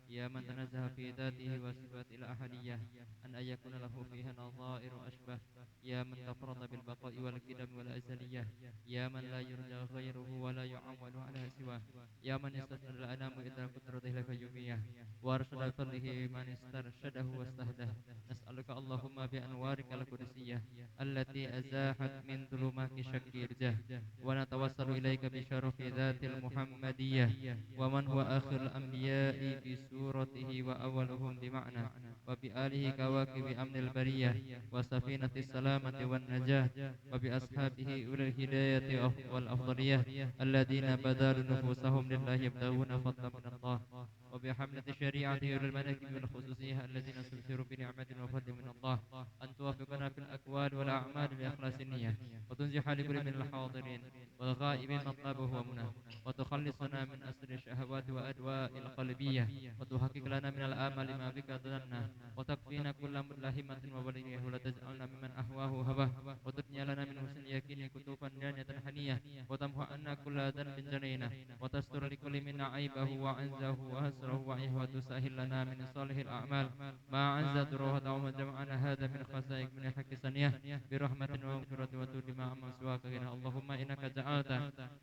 يا من تنزه في ذاته وصفات الأحدية أن يكون له فيها نظائر أشبه يا من تفرد بالبقاء والقدم والأزلية يا من لا يرجى غيره ولا يعول على سواه يا من استسلم الأنام إلى قدرته القيومية وأرشد فضله من استرشده واستهده نسألك اللهم بأنوارك القدسية التي أزاحت من ظلمات شك رجاه ونتوسل إليك بشرف ذات المحمدية ومن هو آخر الأنبياء بسورته وأولهم بمعنى وبآله كواكب أمن البرية وسفينة السلامة والنجاة وبأصحابه أولي الهداية والأفضلية الذين بذلوا نفوسهم لله يبتغون فضلا من الله وبحملة شريعته أولي المناكب والخصوصية الذين سبحروا بنعمة وفضل من الله أن توفقنا في الأقوال والأعمال بإخلاص النية وتنجح لكل من الحاضرين والغائبين مطلبه ومناه وتخلصنا من أسر الشهوات وأدواء القلبية وتحقق لنا من الآمال ما بك ظننا وتكفينا كل ملهمة ووليه ولا تجعلنا ممن أهواه هواه وتدني لنا من حسن اليقين كتوفا دانية حنية وتمحو عنا كل ذنب جنينا وتستر لكل منا عيبه وعنزه وهسره وعيه وتسهل لنا من صالح الأعمال ما عنزت روح دوم جمعنا هذا من خزائق من حق سنية برحمة ومغفرة وتود ما أمن سواك غنى اللهم إنك جعلت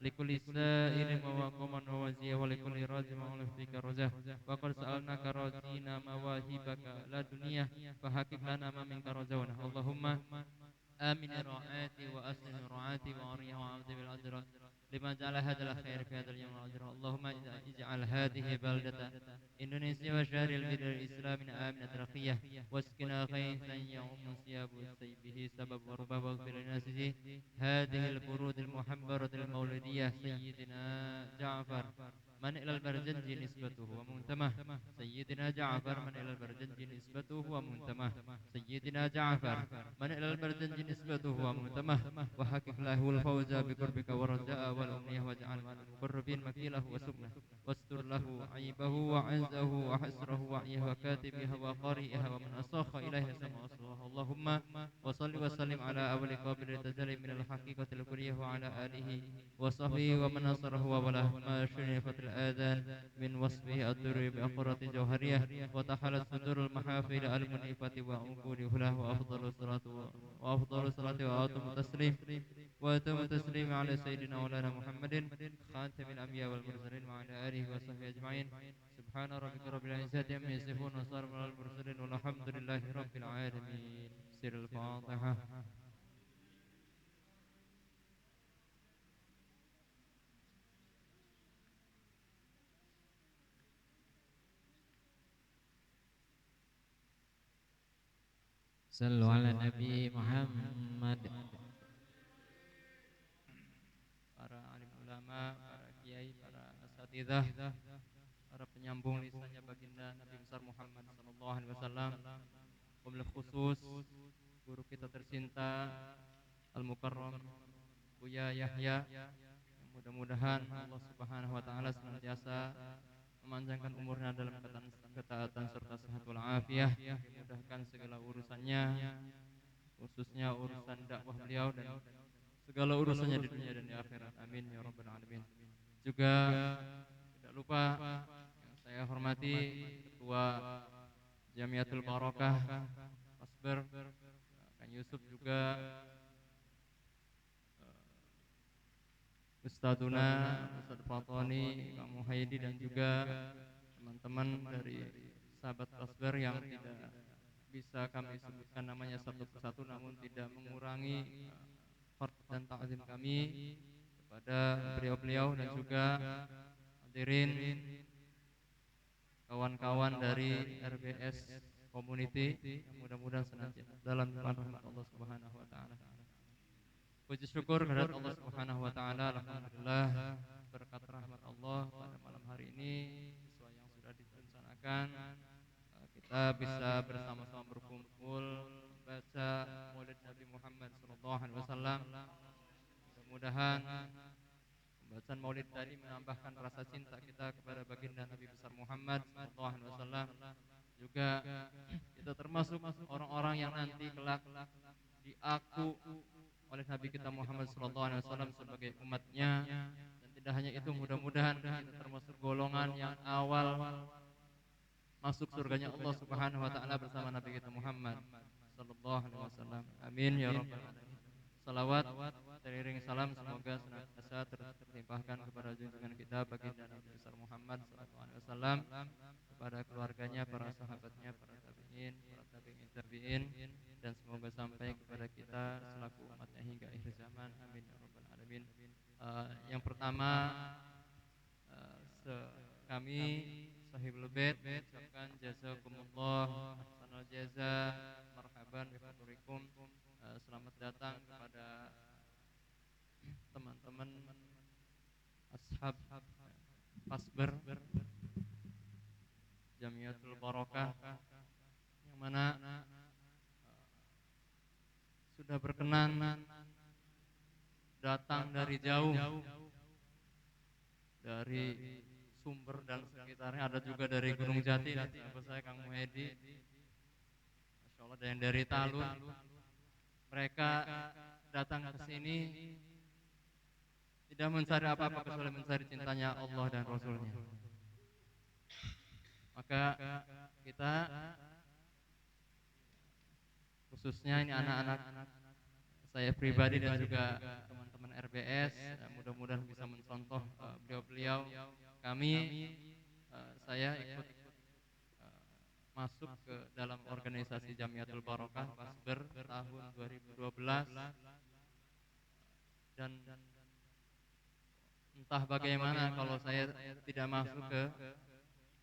لكل سائر مواقما ووزية ولكل راز مولف فيك رجاه وقد سألناك راجينا مواهبك لا دنيا فحقق لنا ما منك رجونا اللهم آمن رعاتي وأسلم رعاتي وأريه وعبد بالأجر لما جعل هذا الخير في هذا اليوم الأجر اللهم اجعل هذه بلدة إندونيسيا وشهر البلاد الإسلام آمنة رخية واسكنا غيثا يعم ثياب سيبه سبب ورباب واغفر لناسه هذه البرود المحبرة المولدية سيدنا جعفر من إلى البرزنج نسبته ومنتمه سيدنا جعفر من إلى البرزنج نسبته ومنتمه سيدنا جعفر من إلى البرزنج نسبته ومنتمه وحقق له الفوز بقربك والرجاء والأمنية واجعل من المقربين مكيله وسبنه واستر له عيبه وعنزه وحسره وعيه وكاتبها وقارئها ومن أصاخ إليه سمع أصلها اللهم وصل وسلم على أول قابل التجلي من الحقيقة الكلية وعلى آله وصحبه ومن نصره وولاه ما شرفت الآذان من وصفه الدر بأقرة جوهرية وتحلت صدور المحافل المنيفة وعقوله له وأفضل الصلاة وأتم التسليم على سيدنا مولانا محمد خاتم الأنبياء والمرسلين وعلى آله وصحبه أجمعين سبحان ربك رب العزة عما يصفون وسلام على المرسلين والحمد لله رب العالمين سر الفاتحة Sallu ala Nabi Muhammad. Para alim ulama, para kiai, para asatidzah, para penyambung lisannya baginda Nabi besar Muhammad sallallahu alaihi wasallam. Wabil khusus guru kita tercinta Al-Mukarram Buya Yahya. Mudah-mudahan Allah Subhanahu wa taala senantiasa memanjangkan umurnya dalam ketaatan serta sehat wal afiah, dimudahkan segala urusannya, khususnya urusan dakwah beliau dan segala urusannya di dunia dan di akhirat. Amin ya rabbal alamin. Juga tidak lupa yang saya hormati Ketua Jamiatul Barakah Pasber Kang Yusuf, juga Ustadzuna Ustadz Fatoni, Kang Muhaidi, dan juga teman-teman dari sahabat Pasber yang tidak bisa kami sebutkan namanya satu persatu, namun tidak mengurangi hormat dan ta'zim kami kepada beliau-beliau dan juga hadirin kawan-kawan dari RBS Community yang mudah-mudahan senantiasa dalam rahmat Allah Subhanahu wa taala. Puji syukur kehadirat Allah Subhanahu wa taala, alhamdulillah berkat rahmat Allah pada malam hari ini sesuai yang sudah direncanakan kita bisa bersama-sama berkumpul baca Maulid Nabi Muhammad sallallahu alaihi wasallam. Mudah-mudahan pembacaan Maulid tadi menambahkan rasa cinta kita kepada baginda Nabi besar Muhammad sallallahu alaihi wasallam. Juga kita termasuk orang-orang yang nanti kelak diaku oleh Nabi kita Muhammad SAW sebagai umatnya, dan tidak hanya itu, mudah-mudahan kita termasuk golongan yang awal masuk surganya Allah Subhanahu wa taala bersama Nabi kita Muhammad sallallahu alaihi wasallam. Amin ya rabbal alamin. Salawat teriring salam semoga senantiasa terlimpahkan kepada junjungan kita baginda Nabi besar Muhammad sallallahu alaihi wasallam, kepada keluarganya, para sahabatnya, para tabi'in, dan semoga sampai kepada kita selaku umatnya hingga akhir zaman. Amin ya rabbal alamin. Yang pertama, kami Sahibul Bait mengucapkan jazakumullah ahsanal jaza, marhaban bi fadlikum. Selamat datang kepada teman-teman ashab Pasber Jamiatul Barokah, yang mana sudah berkenan datang dari jauh, dari Sumber dan sekitarnya, ada juga dari Gunung Jati, sahabat saya Kang Muhedi, Masya Allah, dan dari Talun. Mereka datang ke sini tidak mencari apa-apa kecuali mencari cintanya Allah dan Rasulnya. Maka kita, khususnya ini anak-anak saya pribadi dan juga teman-teman RBS, mudah-mudahan bisa mencontoh beliau-beliau. Saya ikut masuk ke dalam organisasi Jamiatul Barokah Pasber tahun 2012, dan entah bagaimana kalau saya tidak masuk ke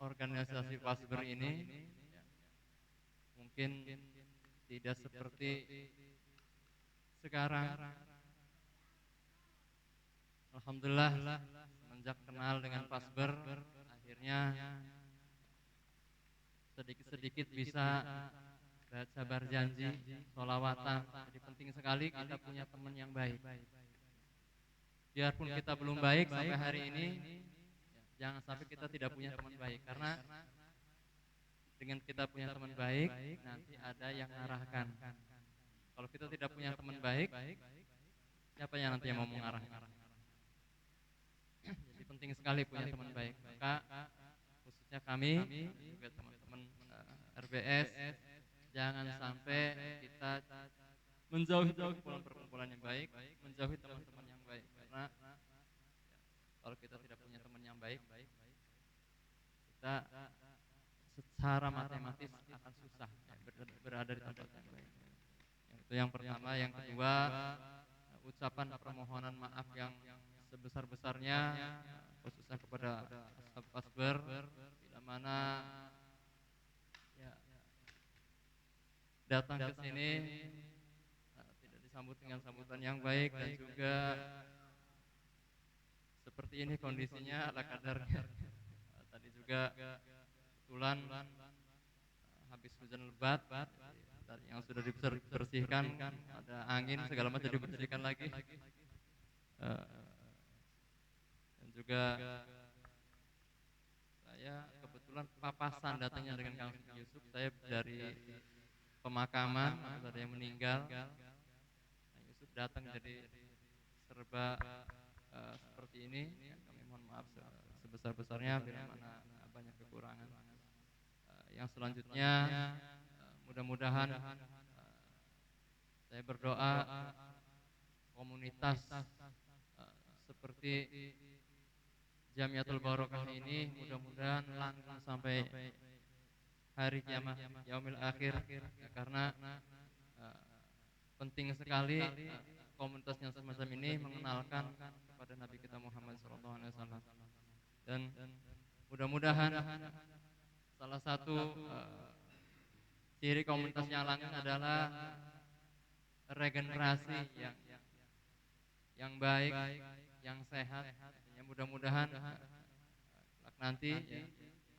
organisasi Pasber ini, mungkin tidak seperti sekarang. Alhamdulillah, semenjak kenal dengan Pasber, akhirnya sedikit-sedikit bisa baca berjanji, sholawatan. Jadi penting sekali kita punya teman yang baik. Biarpun kita belum baik sampai hari ini, jangan sampai kita tidak punya teman baik. Karena dengan kita punya teman baik, nanti ada yang mengarahkan. Kalau kita tidak punya teman baik, siapa yang nanti yang mau mengarahkan? Jadi penting sekali punya teman baik. Maka khususnya kami, juga teman-teman RBS, jangan sampai kita menjauhi perkumpulan yang baik, menjauhi teman-teman yang baik. Karena kalau kita tidak punya teman yang baik, kita secara matematis akan susah berada di tempat yang baik. Itu yang pertama. Yang kedua, ucapan permohonan maaf yang sebesar-besarnya khususnya kepada ashab Pasber, bila mana datang ke sini tidak disambut dengan sambutan yang baik, dan juga seperti ini kondisinya ala kadarnya. Tadi juga kebetulan habis hujan lebat, yang sudah dibersihkan, ada angin segala macam dibersihkan lagi. Dan juga saya kebetulan papasan datangnya dengan Kang Yusuf. Saya dari pemakaman, ada yang meninggal, Kang Yusuf datang, jadi serba seperti ini. Kami mohon maaf sebesar-besarnya bila mana banyak kekurangan. Yang selanjutnya, mudah-mudahan saya berdoa komunitas seperti Jamiatul Barokah ini mudah-mudahan langgeng sampai hari kiamat, yaumil akhir, karena penting sekali komunitas yang semacam ini mengenalkan kepada Nabi kita Muhammad SAW. Dan mudah-mudahan salah satu ciri komunitas yang langgeng adalah regenerasi yang baik, yang sehat. Mudah-mudahan nanti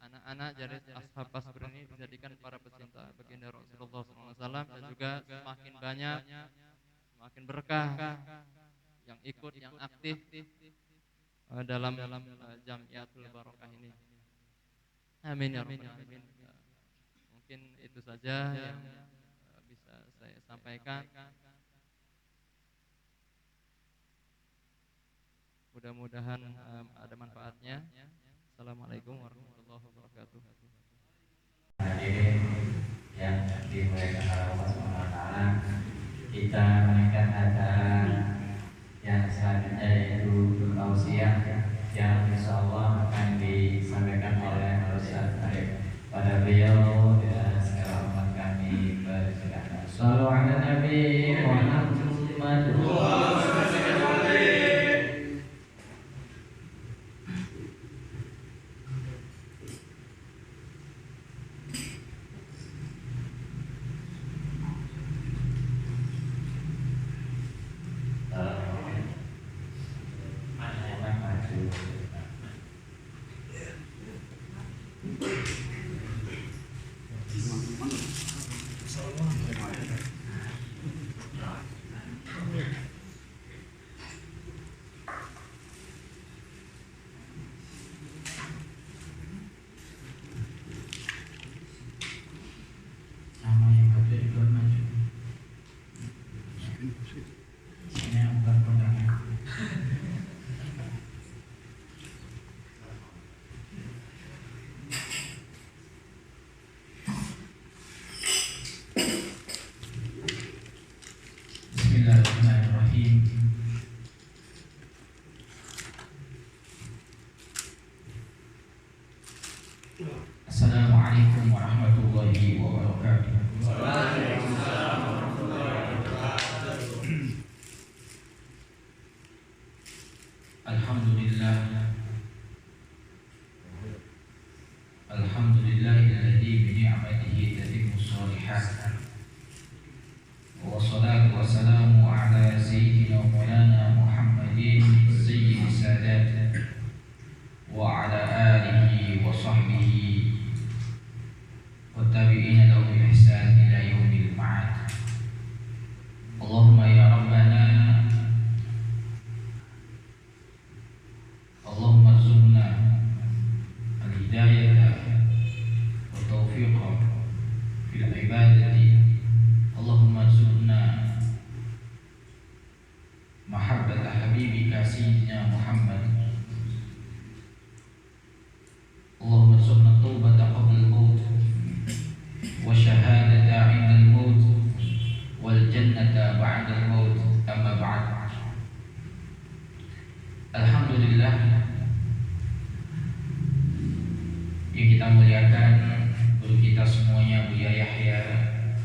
anak-anak jadi ashab Pasber ini dijadikan para pecinta baginda Rasulullah SAW, dan juga semakin banyak, semakin berkah yang ikut, yang aktif dalam Jamiatul Barokah ini. Amin ya rabbal alamin. Mungkin itu saja yang bisa saya sampaikan. Mudah-mudahan ada manfaatnya. Assalamualaikum warahmatullahi wabarakatuh. Hadirin yang dimuliakan oleh Allah Subhanahu wa taala, kita menaikkan acara yang selanjutnya yaitu tausiah yang insyaallah akan disampaikan oleh Ustaz Arif. Pada beliau dan segala umat kami persilakan. Shallallahu ala Nabi Muhammad. Bismillahirrahmanirrahim. Assalamualaikum warahmatullahi wabarakatuh. Alhamdulillah. Alhamdulillahilladzi bi ni'matihi tatimmu shalihat. Wassalatu wassalamu ala sayyidina Maulana Muhammadin sayyidis sadat wa ala alihi wa sahbihi wa tabi'ina lahu bi ihsan ila yaumil ma'ad. Allahumma ya rabbana, Allahumma rzuqna al-hidayata wa taufiqa fil ibadati. Allahumma rzuqna mahabbata habibika sayyidina Muhammad. Allahumma rzuqna taubata qabla al-maut wa syahadata 'inda al-maut wal jannata ba'da al-maut. Amma ba'd. Alhamdulillah yang kita muliakan guru kita semuanya, Buya Yahya.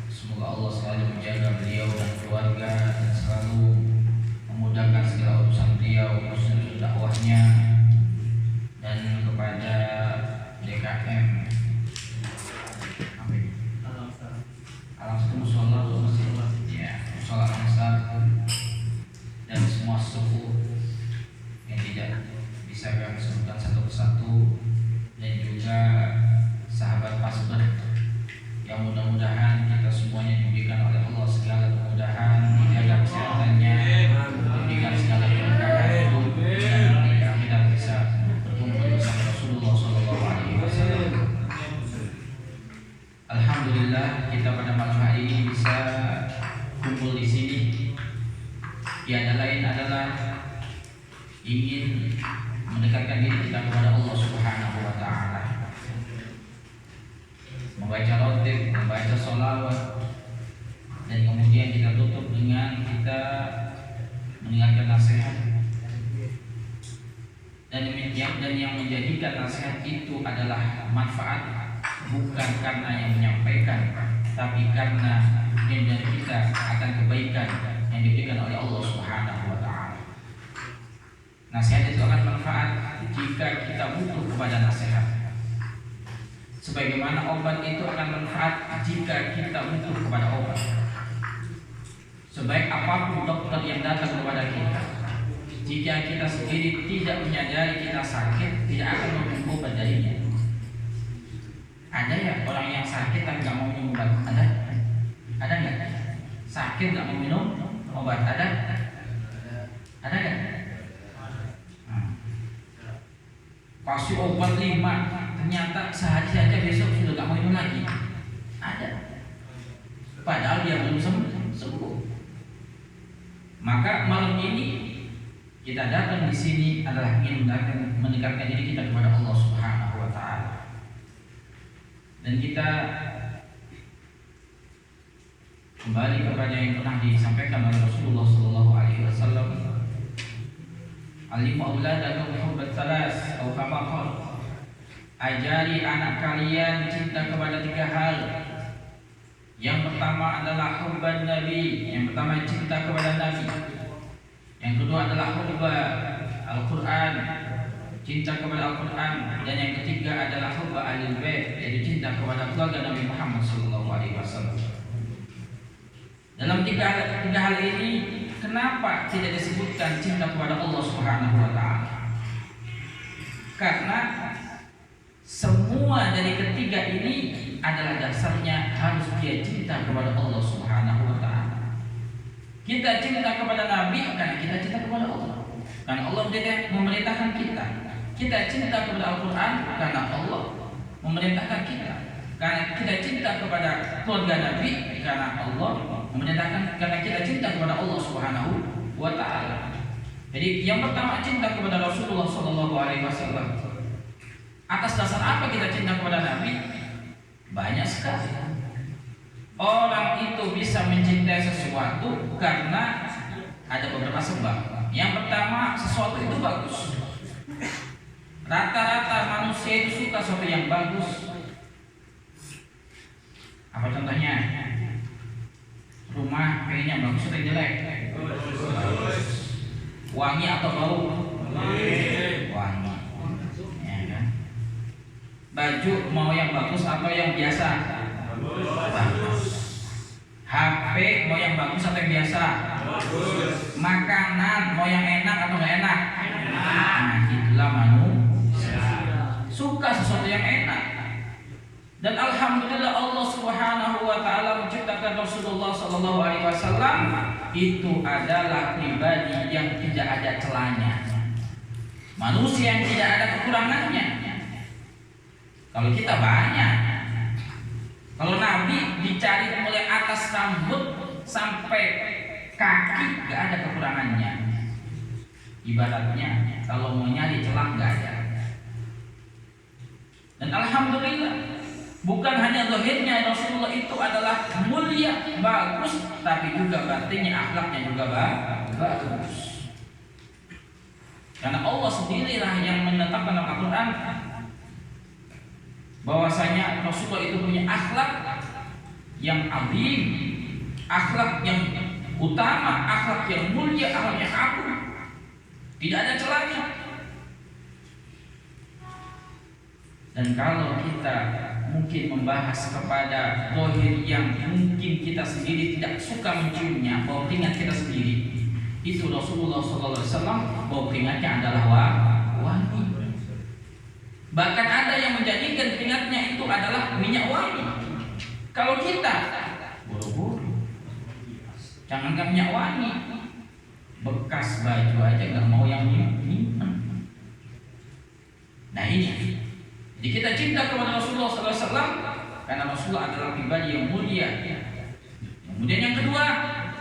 Semoga Allah selalu menjaga beliau dan keluarga dan selalu memudahkan segala urusan beliau, khususnya dakwahnya, dan kepada DKM Alam Satu Musola Musola Ansar dan semua sepuh yang tidak bisa kami sebutkan satu persatu, dan juga sahabat Pasber yang mudah-mudahan kita semuanya diberikan oleh Allah segala kemudahan, dijaga kesehatannya, diberikan segala keberkahan hidup, dan ketika kita bisa berkumpul bersama Rasulullah SAW. Alhamdulillah kita pada malam hari ini bisa kumpul di sini. Tiada lain adalah ingin mendekatkan diri kita kepada Allah Subhanahu wa taala. Membaca rotib, membaca sholawat, dan kemudian kita tutup dengan kita mendengarkan nasihat. Dan yang menjadikan nasihat itu adalah manfaat, bukan karena yang menyampaikan, tapi karena niat kita akan kebaikan yang diberikan oleh Allah Subhanahu wa taala. Nasihat itu akan manfaat jika kita butuh kepada nasihat. Sebagaimana obat itu akan manfaat jika kita butuh kepada obat. Sebaik apapun dokter yang datang kepada kita, jika kita sendiri tidak menyadari kita sakit, tidak akan meminum obat darinya. Ada ya orang yang sakit tapi nggak mau minum obat? Ada nggak? Sakit nggak mau minum obat? Ada nggak? Kasih obat 5, ternyata sehari saja besok sudah gak mau minum lagi. Ada. Padahal dia belum sembuh. Maka malam ini kita datang di sini adalah ingin mendekatkan diri kita kepada Allah Subhanahu wa taala. Dan kita kembali kepada yang pernah disampaikan oleh Rasulullah sallallahu alaihi wasallam, alimu auladakum hubbat salas atau kama qala, ajari anak kalian cinta kepada 3 hal. Yang pertama adalah hubban nabi, yang pertama cinta kepada nabi. Yang kedua adalah hubba Al-Quran, cinta kepada Al-Quran. Dan yang ketiga adalah hubba ahlul bait, yaitu cinta kepada keluarga Nabi Muhammad SAW. Dalam tiga hal ini, kenapa tidak disebutkan cinta kepada Allah Subhanahu wa Ta'ala? Karena semua dari ketiga ini adalah dasarnya harus dia cinta kepada Allah Subhanahu wa Ta'ala. Kita cinta kepada Nabi karena kita cinta kepada Allah. Karena Allah memerintahkan kita. Kita cinta kepada Al-Quran karena Allah memerintahkan kita. Karena kita cinta kepada keluarga Nabi karena Allah memerintahkan. Karena kita cinta kepada Allah Subhanahu wa Ta'ala. Jadi yang pertama, cinta kepada Rasulullah Sallallahu Alaihi Wasallam. Atas dasar apa kita cinta kepada Nabi? Banyak sekali. Orang itu bisa mencintai sesuatu karena ada beberapa sebab. Yang pertama, sesuatu itu bagus. Rata-rata manusia itu suka sesuatu yang bagus. Apa contohnya? Rumah kayaknya bagus atau jelek? Bagus. Wangi atau bau? Wangi. Ya kan? Baju mau yang bagus atau yang biasa? Bagus. HP mau yang bagus atau yang biasa? Bagus. Makanan mau yang enak atau nggak enak? Nah, itulah manusia suka sesuatu yang enak. Dan alhamdulillah Allah Subhanahu wa Ta'ala menciptakan Rasulullah Sallallahu Alaihi Wasallam itu adalah pribadi yang tidak ada celahnya, manusia yang tidak ada kekurangannya. Kalau kita banyak. Kalau Nabi dicari mulai atas rambut sampai kaki gak ada kekurangannya. Ibaratnya kalau mau nyari celah gak ada. Dan alhamdulillah bukan hanya zahirnya Rasulullah itu adalah mulia, bagus, tapi juga batinnya, akhlaknya juga bagus. Karena Allah sendirilah yang menetapkan dalam Al-Quran bahwasanya Rasulullah itu punya akhlak yang azim, akhlak yang utama, akhlak yang mulia, akhlak yang agung, tidak ada celahnya. Dan kalau kita mungkin membahas kepada zahir yang mungkin kita sendiri tidak suka menciumnya, bau keringat kita sendiri, itu Rasulullah SAW bau keringatnya adalah wangi. Bahkan ada yang menjadikan keringatnya itu adalah minyak wangi. Kalau kita buru-buru, jangankan minyak wangi, bekas baju aja nggak mau yang nyimpen. Nah ini. Jadi kita cinta kepada Rasulullah SAW karena Rasulullah adalah pribadi yang mulia. Kemudian yang kedua,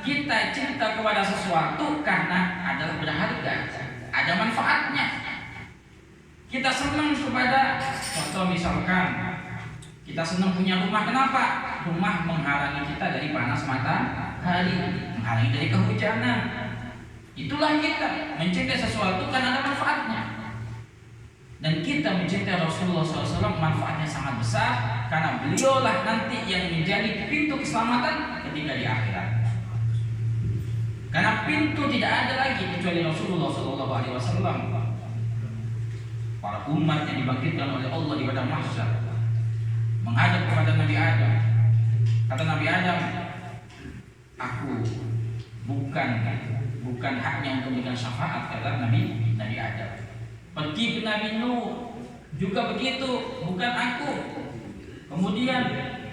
kita cinta kepada sesuatu karena adalah berharga, ada manfaatnya. Kita senang kepada, contoh misalkan kita senang punya rumah. Kenapa? Rumah menghalangi kita dari panas matahari, menghalangi dari kehujanan. Itulah kita mencintai sesuatu karena ada manfaatnya. Dan kita mencintai Rasulullah SAW manfaatnya sangat besar karena beliaulah nanti yang menjadi pintu keselamatan ketika di akhirat. Karena pintu tidak ada lagi kecuali Rasulullah SAW. Para umat yang dibangkitkan oleh Allah di padang mahsyar menghadap kepada Nabi Adam. Kata Nabi Adam, aku bukan haknya untuk memberikan syafaat, kata Nabi Adam. Pergi ke Nabi Nuh juga begitu, bukan aku. Kemudian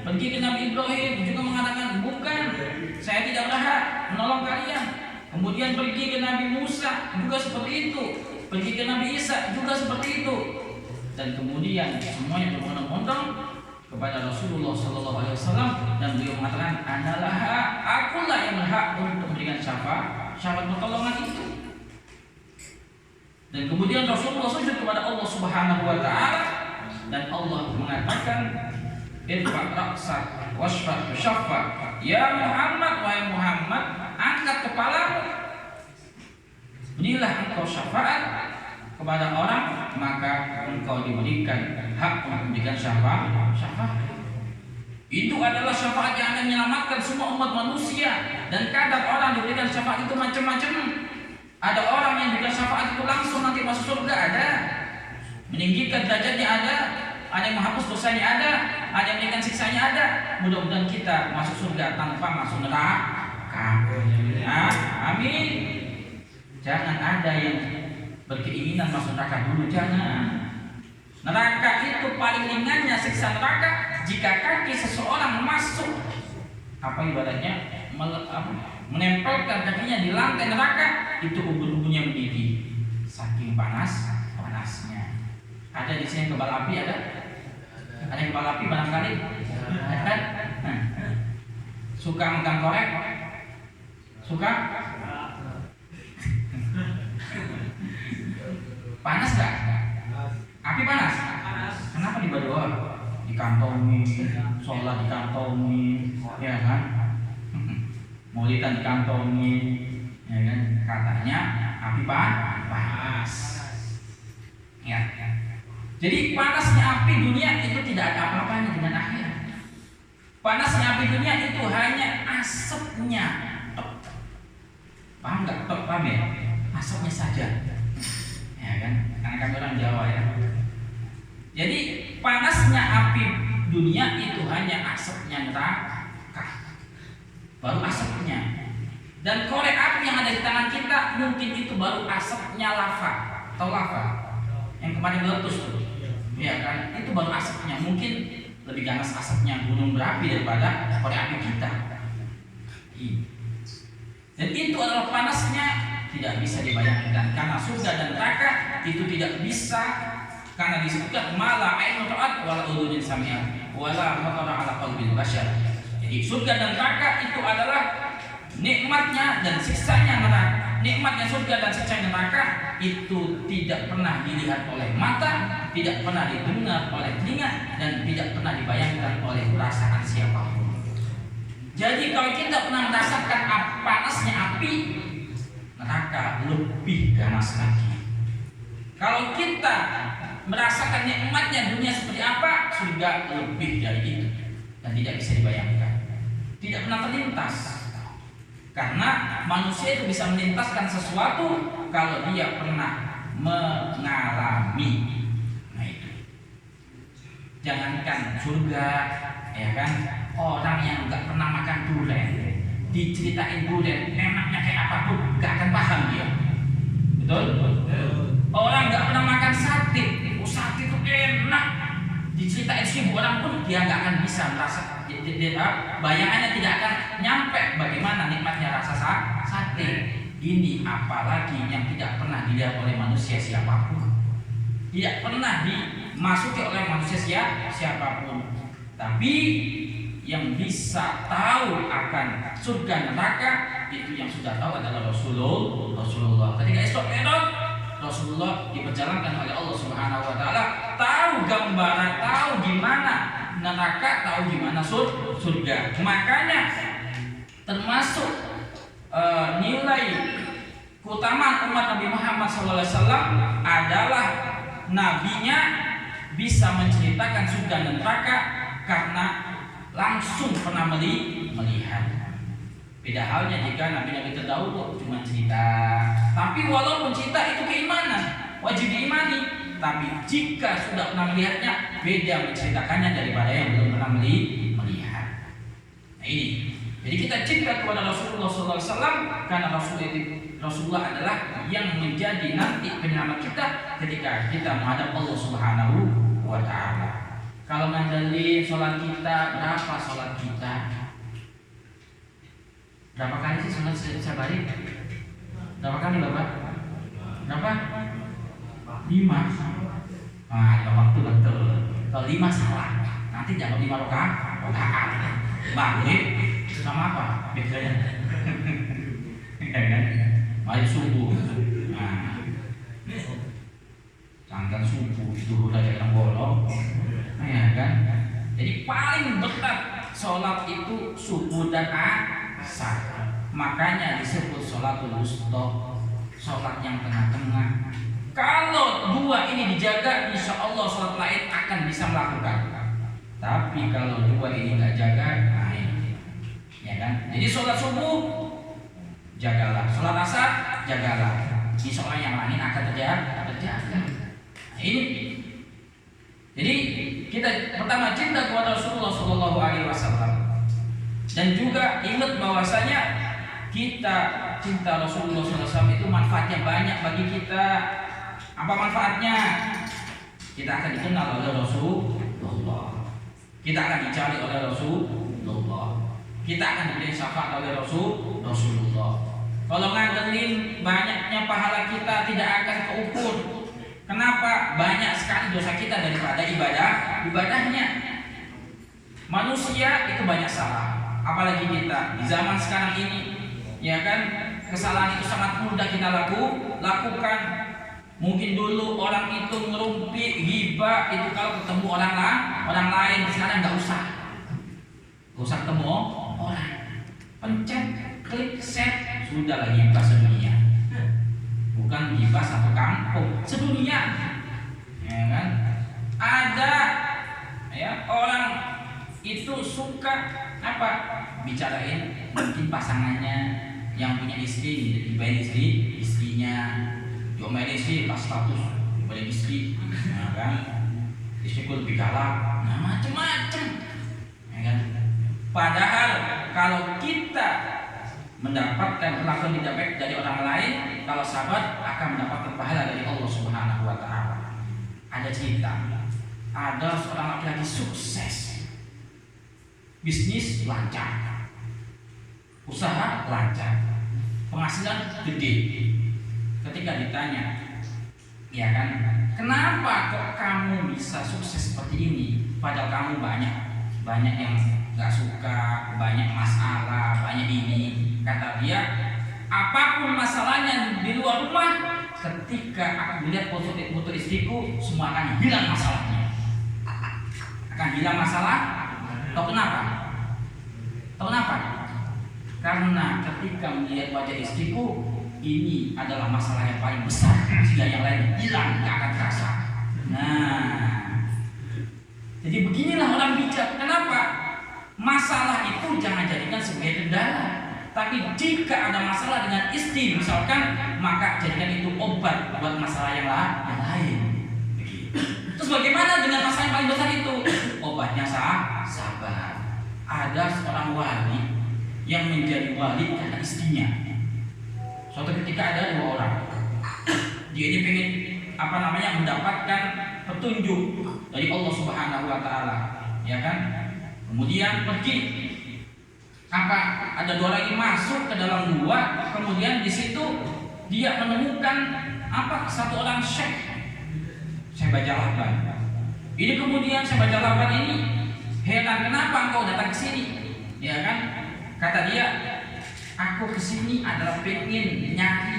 pergi ke Nabi Ibrahim juga mengatakan bukan, saya tidak berhak menolong kalian. Kemudian pergi ke Nabi Musa juga seperti itu, pergi ke Nabi Isa juga seperti itu. Dan kemudian semuanya berbondong-bondong kepada Rasulullah SAW dan beliau mengatakan, akulah yang berhak untuk memberikan syafaat pertolongan itu. Dan kemudian Rasulullah sujud kepada Allah Subhanahu wa Ta'ala dan Allah mengatakan, irfa' ra'sak wasfa' tushaffa. Ya Muhammad, wahai Muhammad, angkat kepalamu, berilah engkau syafaat kepada orang, maka engkau diberikan hak untuk memberikan syafaat. Itu adalah syafaat yang akan menyelamatkan semua umat manusia. Dan kadang orang diberikan syafaat itu macam-macam. Ada orang yang diberikan syafaat itu langsung nanti masuk surga, ada meninggikan derajatnya, ada yang menghapus dosanya, ada yang memberikan siksanya, ada. Mudah-mudahan kita masuk surga tanpa masuk neraka. Amin. Jangan ada yang berkeinginan masuk neraka dulu, jangan. Neraka itu paling ringannya siksa neraka jika kaki seseorang masuk, ibaratnya menempelkan kakinya di lantai neraka, itu ubun-ubunnya mendidih saking panasnya. Ada di sini kebal api, ada yang kebal api barangkali, kan? Suka megang korek, suka panas gak? Api panas? Kenapa dibawa? Dikantongi, sholat dikantongi, ya kan? Maulidan dikantongi, ya kan? Katanya api panas. Ya. Jadi panasnya api dunia itu tidak ada apa-apanya dengan akhirat. Panasnya api dunia itu hanya asapnya. Paham nggak? Paham ya? Asapnya saja. Ya kan? Karena kami orang Jawa ya. Jadi panasnya api dunia itu hanya asapnya neraka. Baru asapnya. Dan korek api yang ada di tangan kita mungkin itu baru asapnya lava. Tahu lava? Yang kemarin meletus tuh. Ya kan? Itu baru asapnya. Mungkin lebih ganas asapnya gunung berapi daripada korek api kita. Dan itu adalah panasnya tidak bisa dibayangkan, karena surga dan neraka itu tidak bisa, karena disebutkan mala ainun ra'at wala udhunin sami'at wala khatara ala qalbil bashar. Jadi surga dan neraka itu adalah nikmatnya dan siksanya neraka. Nikmatnya surga dan siksanya neraka itu tidak pernah dilihat oleh mata, tidak pernah didengar oleh telinga, dan tidak pernah dibayangkan oleh perasaan siapapun. Jadi kalau kita pernah merasakan panasnya api, neraka lebih ganas lagi. Kalau kita merasakan nikmatnya dunia seperti apa, surga lebih dari itu, dan tidak bisa dibayangkan, tidak pernah terlintas. Karena manusia itu bisa melintaskan sesuatu kalau dia pernah mengalami. Nah itu, jangankan surga, ya kan? Orang yang nggak pernah makan durian, diceritain durian enaknya kayak apapun, nggak akan paham dia. Betul? Orang nggak pernah makan sate, sate itu enak, diceritain 1000 orang pun dia nggak akan bisa merasa, bayangannya tidak akan nyampe bagaimana nikmatnya rasa sate. Ini apalagi yang tidak pernah dilihat oleh manusia siapapun, tidak pernah dimasuki oleh manusia siapapun. Tapi yang bisa tahu akan surga neraka itu yang sudah tahu adalah Rasulullah. Ketika Isra Mi'raj, Rasulullah diperjalankan oleh Allah Subhanahu wa taala, tahu gambaran, tahu gimana neraka, tahu gimana surga. Makanya termasuk nilai keutamaan umat Nabi Muhammad SAW adalah nabinya bisa menceritakan surga dan neraka karena langsung pernah melihat. Beda halnya jika nabi-nabi terdahulu cuma cerita. Tapi walaupun cerita itu keimanan, wajib diimani. Tapi jika sudah pernah melihatnya, beda menceritakannya daripada yang belum pernah melihat. Nah ini. Jadi kita cinta kepada Rasulullah SAW karena Rasulullah adalah yang menjadi nanti penyelamat kita ketika kita menghadap Allah Subhanahu wa taala. Kalau ngandelin sholat kita, berapa sholat kita? Berapa kali sih sholat setiap hari? Berapa kali Bapak? Berapa? 5. Nah, ada waktu betul. Kalau 5 salah, nanti jangan 5 rakaat. Maghrib sama apa? Bedanya? Maghrib subuh. Nah, jangan subuh, zuhur aja yang bolong. Ya kan? Jadi paling dekat sholat itu subuh dan asar. Makanya disebut sholatul wusta, sholat yang tengah-tengah. Kalau dua ini dijaga, insya Allah sholat lain akan bisa melakukan. Tapi kalau dua ini nggak jaga, nah ini, ya kan? Jadi sholat subuh jagalah, sholat asar jagalah. Insya Allah yang lain akan terjaga. Nah, ini. Jadi kita pertama cinta kepada Rasulullah Shallallahu Alaihi Wasallam, dan juga ingat bahwasanya kita cinta Rasulullah SAW itu manfaatnya banyak bagi kita. Apa manfaatnya? Kita akan dikenal oleh Rasulullah, kita akan dicari oleh Rasulullah, kita akan diberi syafaat oleh Rasulullah. Kalau ngandelin banyaknya pahala kita tidak akan keukur. Kenapa? Banyak sekali dosa kita daripada ibadahnya. Manusia itu banyak salah, apalagi kita di zaman sekarang ini, ya kan? Kesalahan itu sangat mudah kita lakukan. Mungkin dulu orang itu ngerumpi, ghibah itu kalau ketemu orang lain. Sekarang nggak usah ketemu orang, pencet, klik, share, sudah lagi ghibah sedunia. Bukan ghibah satu kampung, sedunia, ya kan? Ada ya orang itu suka apa? Bicarain mungkin pasangannya yang punya istri, dibayin istrinya. Diomelin istri pas status dibalik istri, ya kan? Istriku lebih galak, nah macem-macem, ya kan? Padahal kalau kita mendapatkan perlakuan tidak baik dari orang lain, kalau sahabat akan mendapatkan pahala dari Allah Subhanahu Wa Taala. Ada cerita, ada seorang laki-laki sukses, bisnis lancar, usaha lancar, penghasilan gede. Ketika ditanya, ya kan, kenapa kok kamu bisa sukses seperti ini? Padahal kamu banyak yang nggak suka, banyak masalah, banyak ini. Kata dia, apapun masalahnya di luar rumah, ketika aku melihat foto istriku, semua akan hilang masalahnya. Akan hilang masalah. Tahu kenapa? Karena ketika melihat wajah istriku, ini adalah masalah yang paling besar, sehingga yang lain hilang, gak akan terasa. Nah, jadi beginilah orang bijak. Kenapa? Masalah itu jangan jadikan sebagai kendala, tapi jika ada masalah dengan istri misalkan, maka jadikan itu obat buat masalah yang lain. Terus bagaimana dengan masalah yang paling besar itu? Obatnya sabar. Ada seorang wali yang menjadi wali karena istrinya. Suatu ketika ada dua orang, dia ini pengen mendapatkan petunjuk dari Allah Subhanahu Wa Taala, ya kan? Kemudian pergi. Ada dua orang ini masuk ke dalam gua, kemudian di situ dia menemukan satu orang syekh Bajalaban. Ini kemudian Syekh Bajalaban ini heran, kenapa engkau datang ke sini? Ya kan? Kata dia, aku kesini adalah pengen nyari,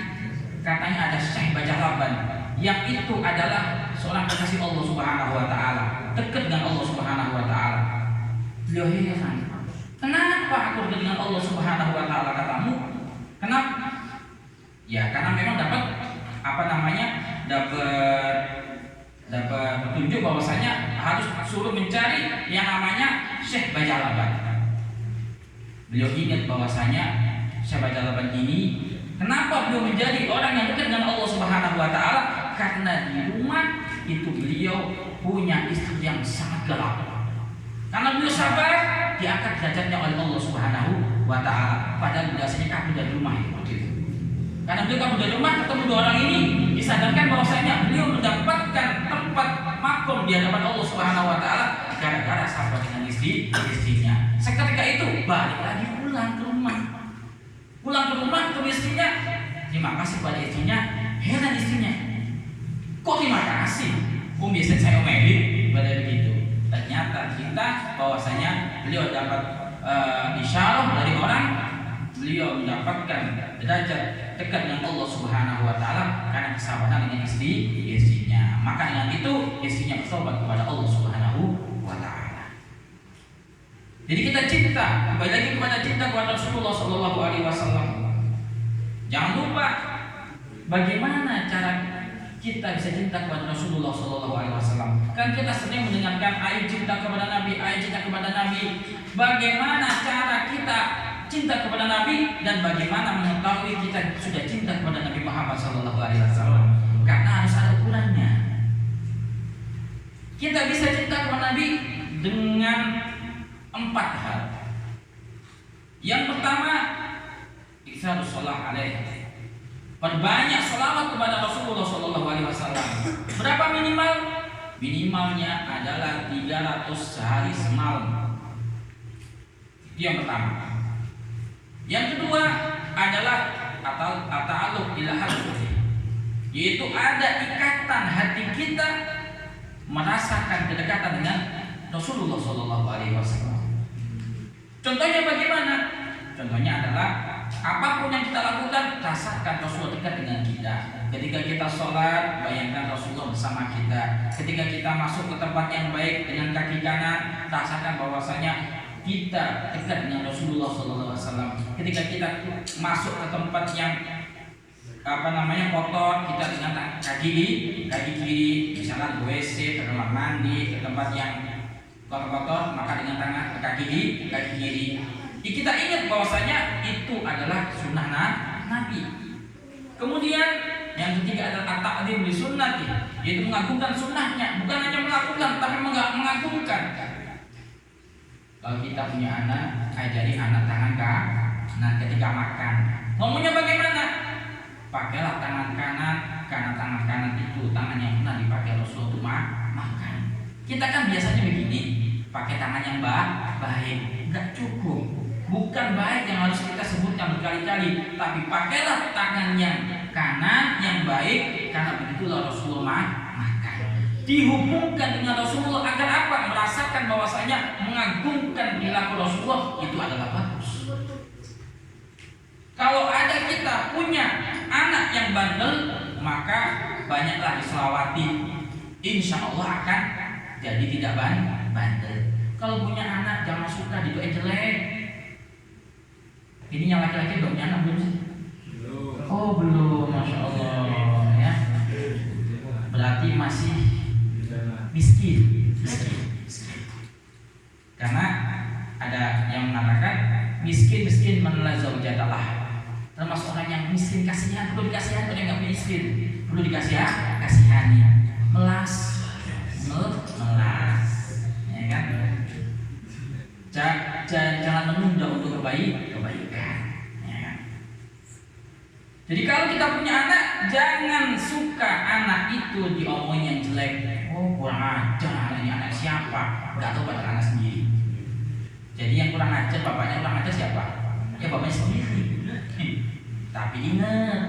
katanya ada Syekh Bajalaban yang itu adalah seorang kekasih Allah Subhanahu Wa Taala, dekat dengan Allah Subhanahu Wa Taala. Beliau heran, kenapa aku dekat dengan Allah Subhanahu Wa Taala? Katamu, kenapa? Ya karena memang dapat dapat petunjuk bahwasanya harus suruh mencari yang namanya Syekh Bajalaban. Beliau ingat bahwasanya Syekh Bajalaban ini, kenapa beliau menjadi orang yang dekat dengan Allah Subhanahu Wa Taala? Karena di rumah itu beliau punya istri yang sangat galak. Karena beliau sabar, diangkat derajatnya oleh Allah Subhanahu Wa Taala. Padahal biasanya kabur dari rumah itu waktu itu. Karena beliau kabur dari rumah, ketemu dua orang ini, disadarkan bahwasanya beliau mendapatkan tempat makom di hadapan Allah Subhanahu Wa Taala gara-gara sahabat dengan istrinya. Seketika itu balik lagi pulang ke rumah ke istrinya. Terima kasih pada istrinya. Heran istrinya, kok terima kasih? Biasanya saya omelin pada begitu. Ternyata kita bahwasanya beliau dapat isyarah dari orang, beliau mendapatkan derajat dekat dengan Allah Subhanahu Wa Taala karena kesabaran dengan istrinya. Maka dengan itu istrinya bertobat kepada Allah Subhanahu Wa Taala. Jadi kita cinta, kembali lagi kepada cinta kepada Rasulullah Shallallahu Alaihi Wasallam. Jangan lupa bagaimana cara kita bisa cinta kepada Rasulullah Shallallahu Alaihi Wasallam. Kan kita sering mendengarkan ayat cinta kepada Nabi, ayat cinta kepada Nabi. Bagaimana cara kita cinta kepada Nabi dan bagaimana mengetahui kita sudah cinta kepada Nabi Muhammad Shallallahu Alaihi Wasallam? Karena harus ada ukurannya. Kita bisa cinta kepada Nabi dengan 4 hal. Yang pertama, iktsarus shalah alaihi. Perbanyak sholawat kepada Rasulullah Shallallahu Alaihi Wasallam. Berapa minimal? Minimalnya adalah 300 sehari semalam. Itu yang pertama. Yang kedua adalah at-ta'alluq ila hati, yaitu ada ikatan hati kita merasakan kedekatan dengan Rasulullah Shallallahu Alaihi Wasallam. Contohnya bagaimana? Contohnya adalah apapun yang kita lakukan, rasakan Rasulullah dekat dengan kita. Ketika kita sholat, bayangkan Rasulullah bersama kita. Ketika kita masuk ke tempat yang baik dengan kaki kanan, rasakan bahwasanya kita dekat dengan Rasulullah Sallallahu Alaihi Wasallam. Ketika kita masuk ke tempat yang kotor, kita dengan kaki kiri, misalnya ke WC, ke kamar mandi, ke tempat yang kotor, maka dengan tangan ke kaki kiri. Kita ingat bahwasanya itu adalah sunnah Nabi. Kemudian yang ketiga adalah at-ta'dzim li sunnati, yaitu mengagungkan sunnahnya, bukan hanya melakukan tapi mengagungkan. Kalau kita punya anak, ajari anak tangan kanan ketika makan. Ngomongnya bagaimana? Pakailah tangan kanan, karena tangan kanan itu tangan yang pernah dipakai Rasulullah untuk makan. Kita kan biasanya begini, pakai tangan yang baik, nggak cukup. Bukan baik yang harus kita sebutkan berkali-kali, tapi pakailah tangan yang kanan yang baik, karena begitulah Rasulullah makan. Dihubungkan dengan Rasulullah agar apa? Merasakan bahwasanya mengagungkan perilaku Rasulullah itu adalah bagus. Kalau ada kita punya anak yang bandel, maka banyaklah diselawati, insya Allah akan jadi tidak bandel. Kalau punya anak jangan suka didoain jelek. Ini yang laki-laki belum punya anak belum sih? Oh belum, masya Allah ya. Berarti masih miskin. Karena ada yang mengatakan miskin menelan zaujatalah. Termasuk orang yang miskin kasihan, perlu dikasihan, orang yang nggak miskin perlu kasihani. Melas, ya kan? Jangan menunda untuk kebaikan. Ya kan? Jadi kalau kita punya anak, jangan suka anak itu diomongin yang jelek. Oh kurang ajar, ini anak siapa? Gak tahu pada anak sendiri. Jadi yang kurang ajar, bapaknya kurang ajar siapa? Ya bapaknya sendiri. Tapi ingat,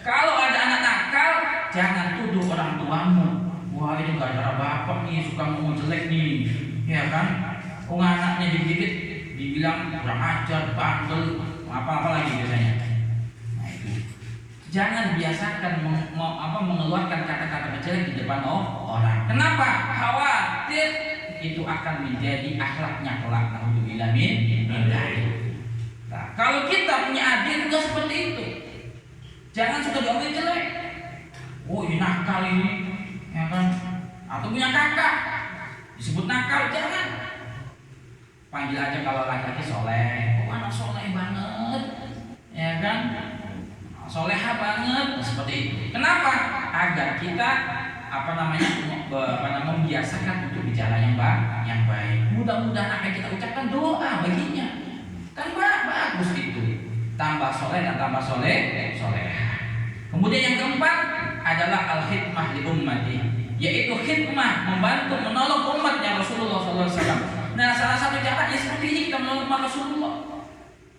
kalau ada anak nakal, jangan tuduh orang tuamu. Wah ini gara-gara bapak nih suka ngomong jelek nih, ya kan? Oh anaknya dikit-dikit dibilang kurang ajar, bandel, apa-apa lagi biasanya. Nah itu, jangan biasakan mengeluarkan kata-kata jelek di depan orang. Kenapa? Khawatir itu akan menjadi akhlaknya kelak. Naudzubillah min dzalik. Nah, kalau kita punya adik juga seperti itu. Jangan suka diomongin jelek. Oh ini nakal ini, ya kan? Atau punya kakak disebut nakal, jangan. Panggil aja kalau laki-laki soleh. Oh anak soleh banget, ya kan? Soleha banget, seperti itu. Kenapa? Agar kita membiasakan untuk bicara yang baik. Mudah-mudahan apa yang kita ucapkan doa baginya. Kan bagus itu. Tambah soleh dan tambah soleha. Kemudian yang keempat adalah al-khidmah li ummati, yaitu khidmah, membantu menolong umatnya Rasulullah SAW. Nah, salah satu caranya seperti ini kita menolong umat Rasulullah.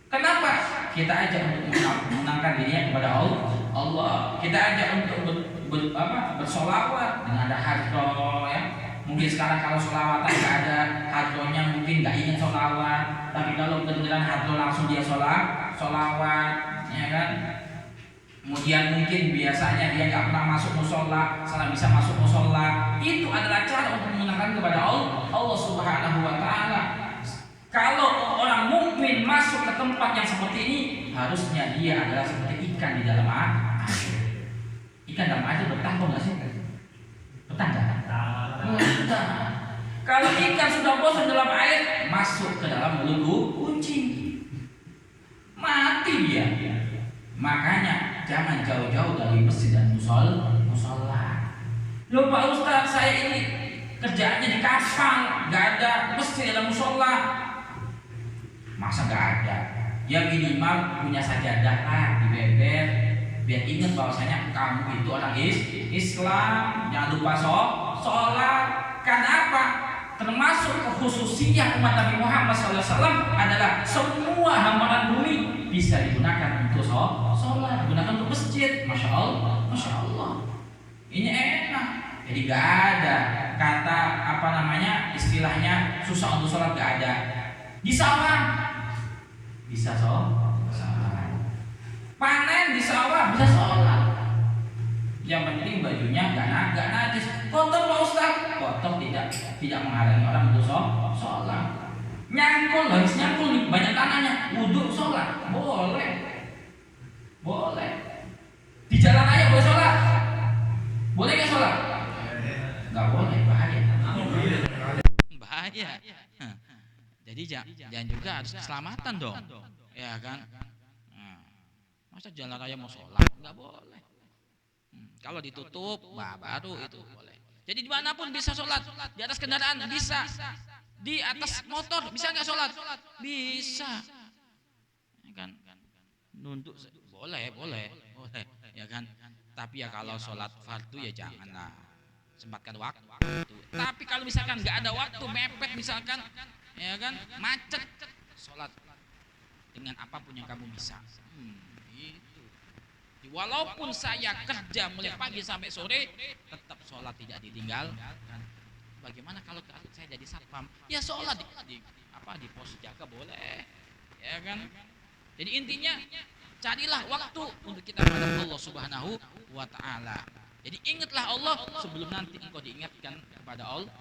Kenapa? Kita ajak untuk menangkan dirinya kepada Allah. Kita ajak untuk bersolawat dengan ada hadroh ya. Mungkin sekarang kalau solawatan nggak ada hadrohnya, mungkin nggak ingin solawat. Tapi kalau kedengeran hadroh langsung dia solawat, ya kan? Kemudian mungkin biasanya dia nggak pernah masuk musola, sekarang bisa masuk musola. Itu adalah cara untuk mengenalkan kepada Allah Subhanahu Wa Taala. Kalau orang mukmin masuk ke tempat yang seperti ini, harusnya dia adalah seperti ikan di dalam air. Ikan dalam air betah kok nggak sih? Betah nggak? Betah. Kalau ikan sudah bosan dalam air, masuk ke dalam mulut kucing, mati dia. Makanya jangan jauh-jauh dari masjid dan musola. Loh Pak Ustaz, saya ini kerjaannya di kapal, nggak ada masjid dan musola. Masa nggak ada? Ya minimal punya sajadah lah di beber, biar ingat bahwasanya kamu itu orang Islam. Jangan lupa sholat. Karena apa? Termasuk kekhususian umat Nabi Muhammad SAW adalah semua hamparan bumi bisa digunakan untuk sholat, digunakan untuk masjid. Masya Allah, Masya Allah. Ini enak. Jadi gak ada kata apa namanya istilahnya susah untuk sholat, gak ada. Di sawah bisa sholat, panen di sawah bisa sholat. Yang penting bajunya gak najis. Kotor Pak Ustaz, kotor tidak menghalangi orang untuk sholat. Nyangkul, harus nyangkul banyak tanahnya, wudhu sholat boleh. Di jalan raya boleh sholat, boleh nggak sholat? Nggak boleh, bahaya. Jadi jangan juga harus keselamatan dong, ya kan? Masa jalan raya mau sholat nggak boleh? Kalau ditutup, baru itu boleh. Jadi dimanapun bisa sholat, di atas kendaraan bisa, di atas motor bisa nggak sholat? Bisa, ya kan? Nunduk boleh, ya kan? Tapi ya kalau sholat fardu ya janganlah, sempatkan waktu. Tapi kalau misalkan nggak ada waktu, mepet misalkan, ya kan, macet, sholat dengan apapun yang kamu bisa. Itu. Walaupun saya kerja mulai pagi sampai sore, tetap sholat tidak ditinggalkan. Bagaimana kalau saya jadi satpam? Ya sholat di pos jaga boleh, ya kan? Jadi intinya carilah waktu untuk kita kepada Allah Subhanahu wa Ta'ala. Jadi ingatlah Allah sebelum nanti engkau diingatkan kepada Allah.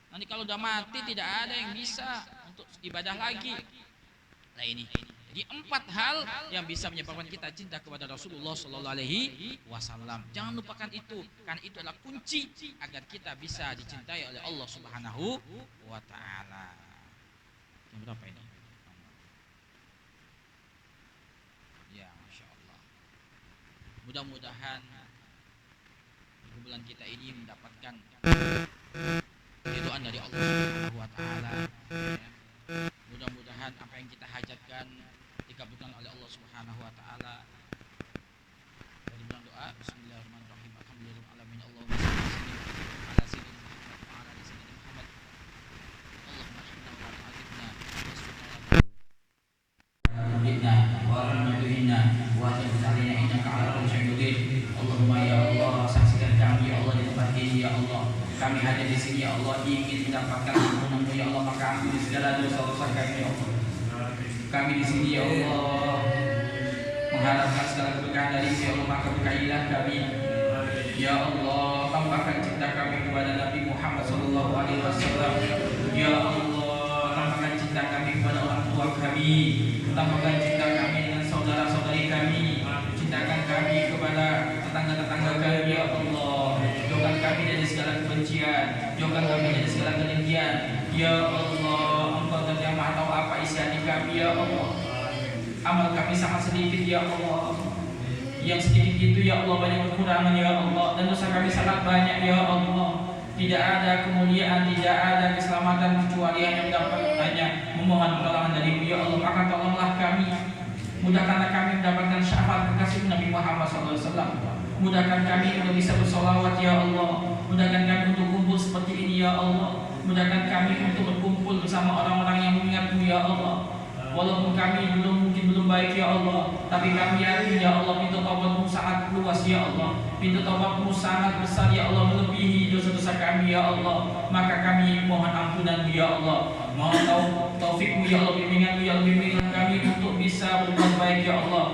Nanti kalau udah mati tidak ada yang bisa untuk ibadah lagi. Nah ini. Jadi 4 hal yang bisa menyebabkan kita cinta kepada Rasulullah Sallallahu Alaihi Wasallam. Jangan lupakan itu, karena itu adalah kunci agar kita bisa dicintai oleh Allah Subhanahu wa Ta'ala. Yang berapa ini? Ya, Masya Allah. Mudah-mudahan di bulan kita ini mendapatkan ridhoan dari Allah Subhanahu wa Ta'ala. Mudah-mudahan apa yang kita hajatkan dikabulkan oleh Allah Subhanahu wa Ta'ala. Dari bilang doa, bismillahirrahmanirrahim, alhamdulillahirabbil alamin, Allahumma shalli ala sayyidina Muhammad wa ala ali sayyidina Muhammad. Allahumma inna wa ta'atifna wa rahmatina wa ta'alina innaka ala kulli syai'in qadir. Allahumma ya Allah, saksikan kami ya Allah di tempat ini ya Allah. Kami hadir di sini ya Allah ingin mendapatkan ampunan-Mu ya Allah, maka ampuni segala dosa-dosa kami ya Allah. Kami di sini ya Allah mengharapkan segala keberkahan dari ya Allah, maka berkailah kami ya Allah. Tambahkan cinta kami kepada Nabi Muhammad Sallallahu Alaihi Wasallam ya Allah. Tambahkan cinta kami kepada orang tua kami, tambahkan cinta kami dengan saudara-saudari kami, cintakan kami kepada tetangga-tetangga kami ya Allah. Jauhkan kami dari segala kebencian, jauhkan kami dari segala kedengkian ya Allah. Engkau dan yang maha tahu apa isi hati kami ya Allah. Amal kami sangat sedikit ya Allah. Yang sedikit itu ya Allah banyak kekurangan ya Allah, dan dosa kami sangat banyak ya Allah. Tidak ada kemuliaan, tidak ada keselamatan kecuali hanya memohon pertolongan dari-Mu ya Allah. Maka tolonglah kami, mudahkanlah kami mendapatkan syafaat kekasih Nabi Muhammad SAW. Mudahkan kami untuk bisa bersolawat ya Allah. Mudahkan kami untuk kumpul seperti ini ya Allah. Mudahkan kami untuk berkumpul bersama orang-orang yang mengingat-Mu ya Allah. Walaupun kami mungkin belum baik ya Allah, tapi kami yakin ya Allah pintu taubat-Mu sangat luas ya Allah. Pintu taubat-Mu sangat besar ya Allah, melebihi dosa-dosa kami ya Allah. Maka kami mohon ampunan-Mu ya Allah. Mohon taufik-Mu ya Allah, bimbingan-Mu ya Allah, bimbingan kami untuk bisa berbuat baik ya Allah.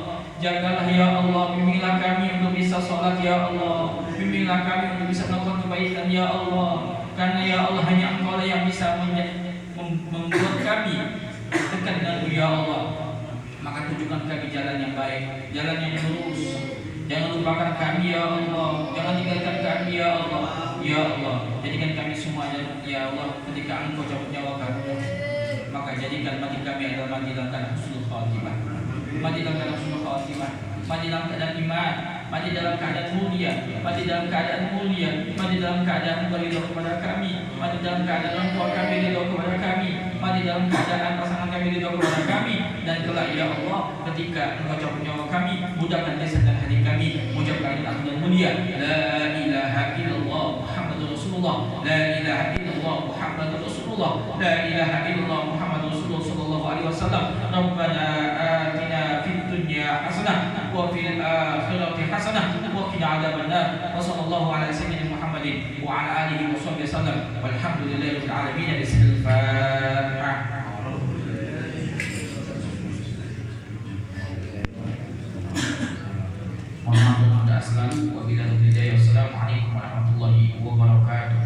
Jagalah ya Allah, bimbinglah kami untuk bisa sholat ya Allah. Bimbinglah kami untuk bisa melakukan kebaikan ya Allah. Karena ya Allah hanya Engkau yang bisa membuat membuat kami dekat dengan ya Allah, maka tunjukkan kami jalan yang baik, jalan yang lurus. Jangan lupakan kami ya Allah, jangan tinggalkan kami ya Allah. Ya Allah, jadikan kami semuanya ya Allah ketika Engkau cabut nyawa kami, maka jadikan mati kami adalah mati dalam keadaan husnul khatimah, mati dalam keadaan husnul khatimah, mati dalam keadaan iman, mati dalam keadaan mulia, mati dalam keadaan mulia, mati dalam keadaan Engkau ridho kepada kami, mati dalam keadaan Engkau kami ridho kepada kami, mati dalam keadaan pasangan kami ridho kepada kami, dan kelak ya Allah ketika Engkau cabut nyawa kami, mudahkan lisan dan hati kami mengucapkan kalimat yang mulia, la ilaha illallah Muhammadur Rasulullah, la ilaha illallah Muhammadur Rasulullah, la ilaha illallah Muhammadur Rasulullah sallallahu alaihi wasallam. Rabbana atina fid dunya hasanah wa fil akhirati hasanah wa qina adzabannar. Wa sallallahu ala sayyidina Muhammadin wa ala alihi wa sahbihi wasallam. Walhamdulillahirabbil alamin. Bismillahirrahmanirrahim. Mohon maaf selalu. Wabillahi taufiq. Wassalamualaikum warahmatullahi wabarakatuh.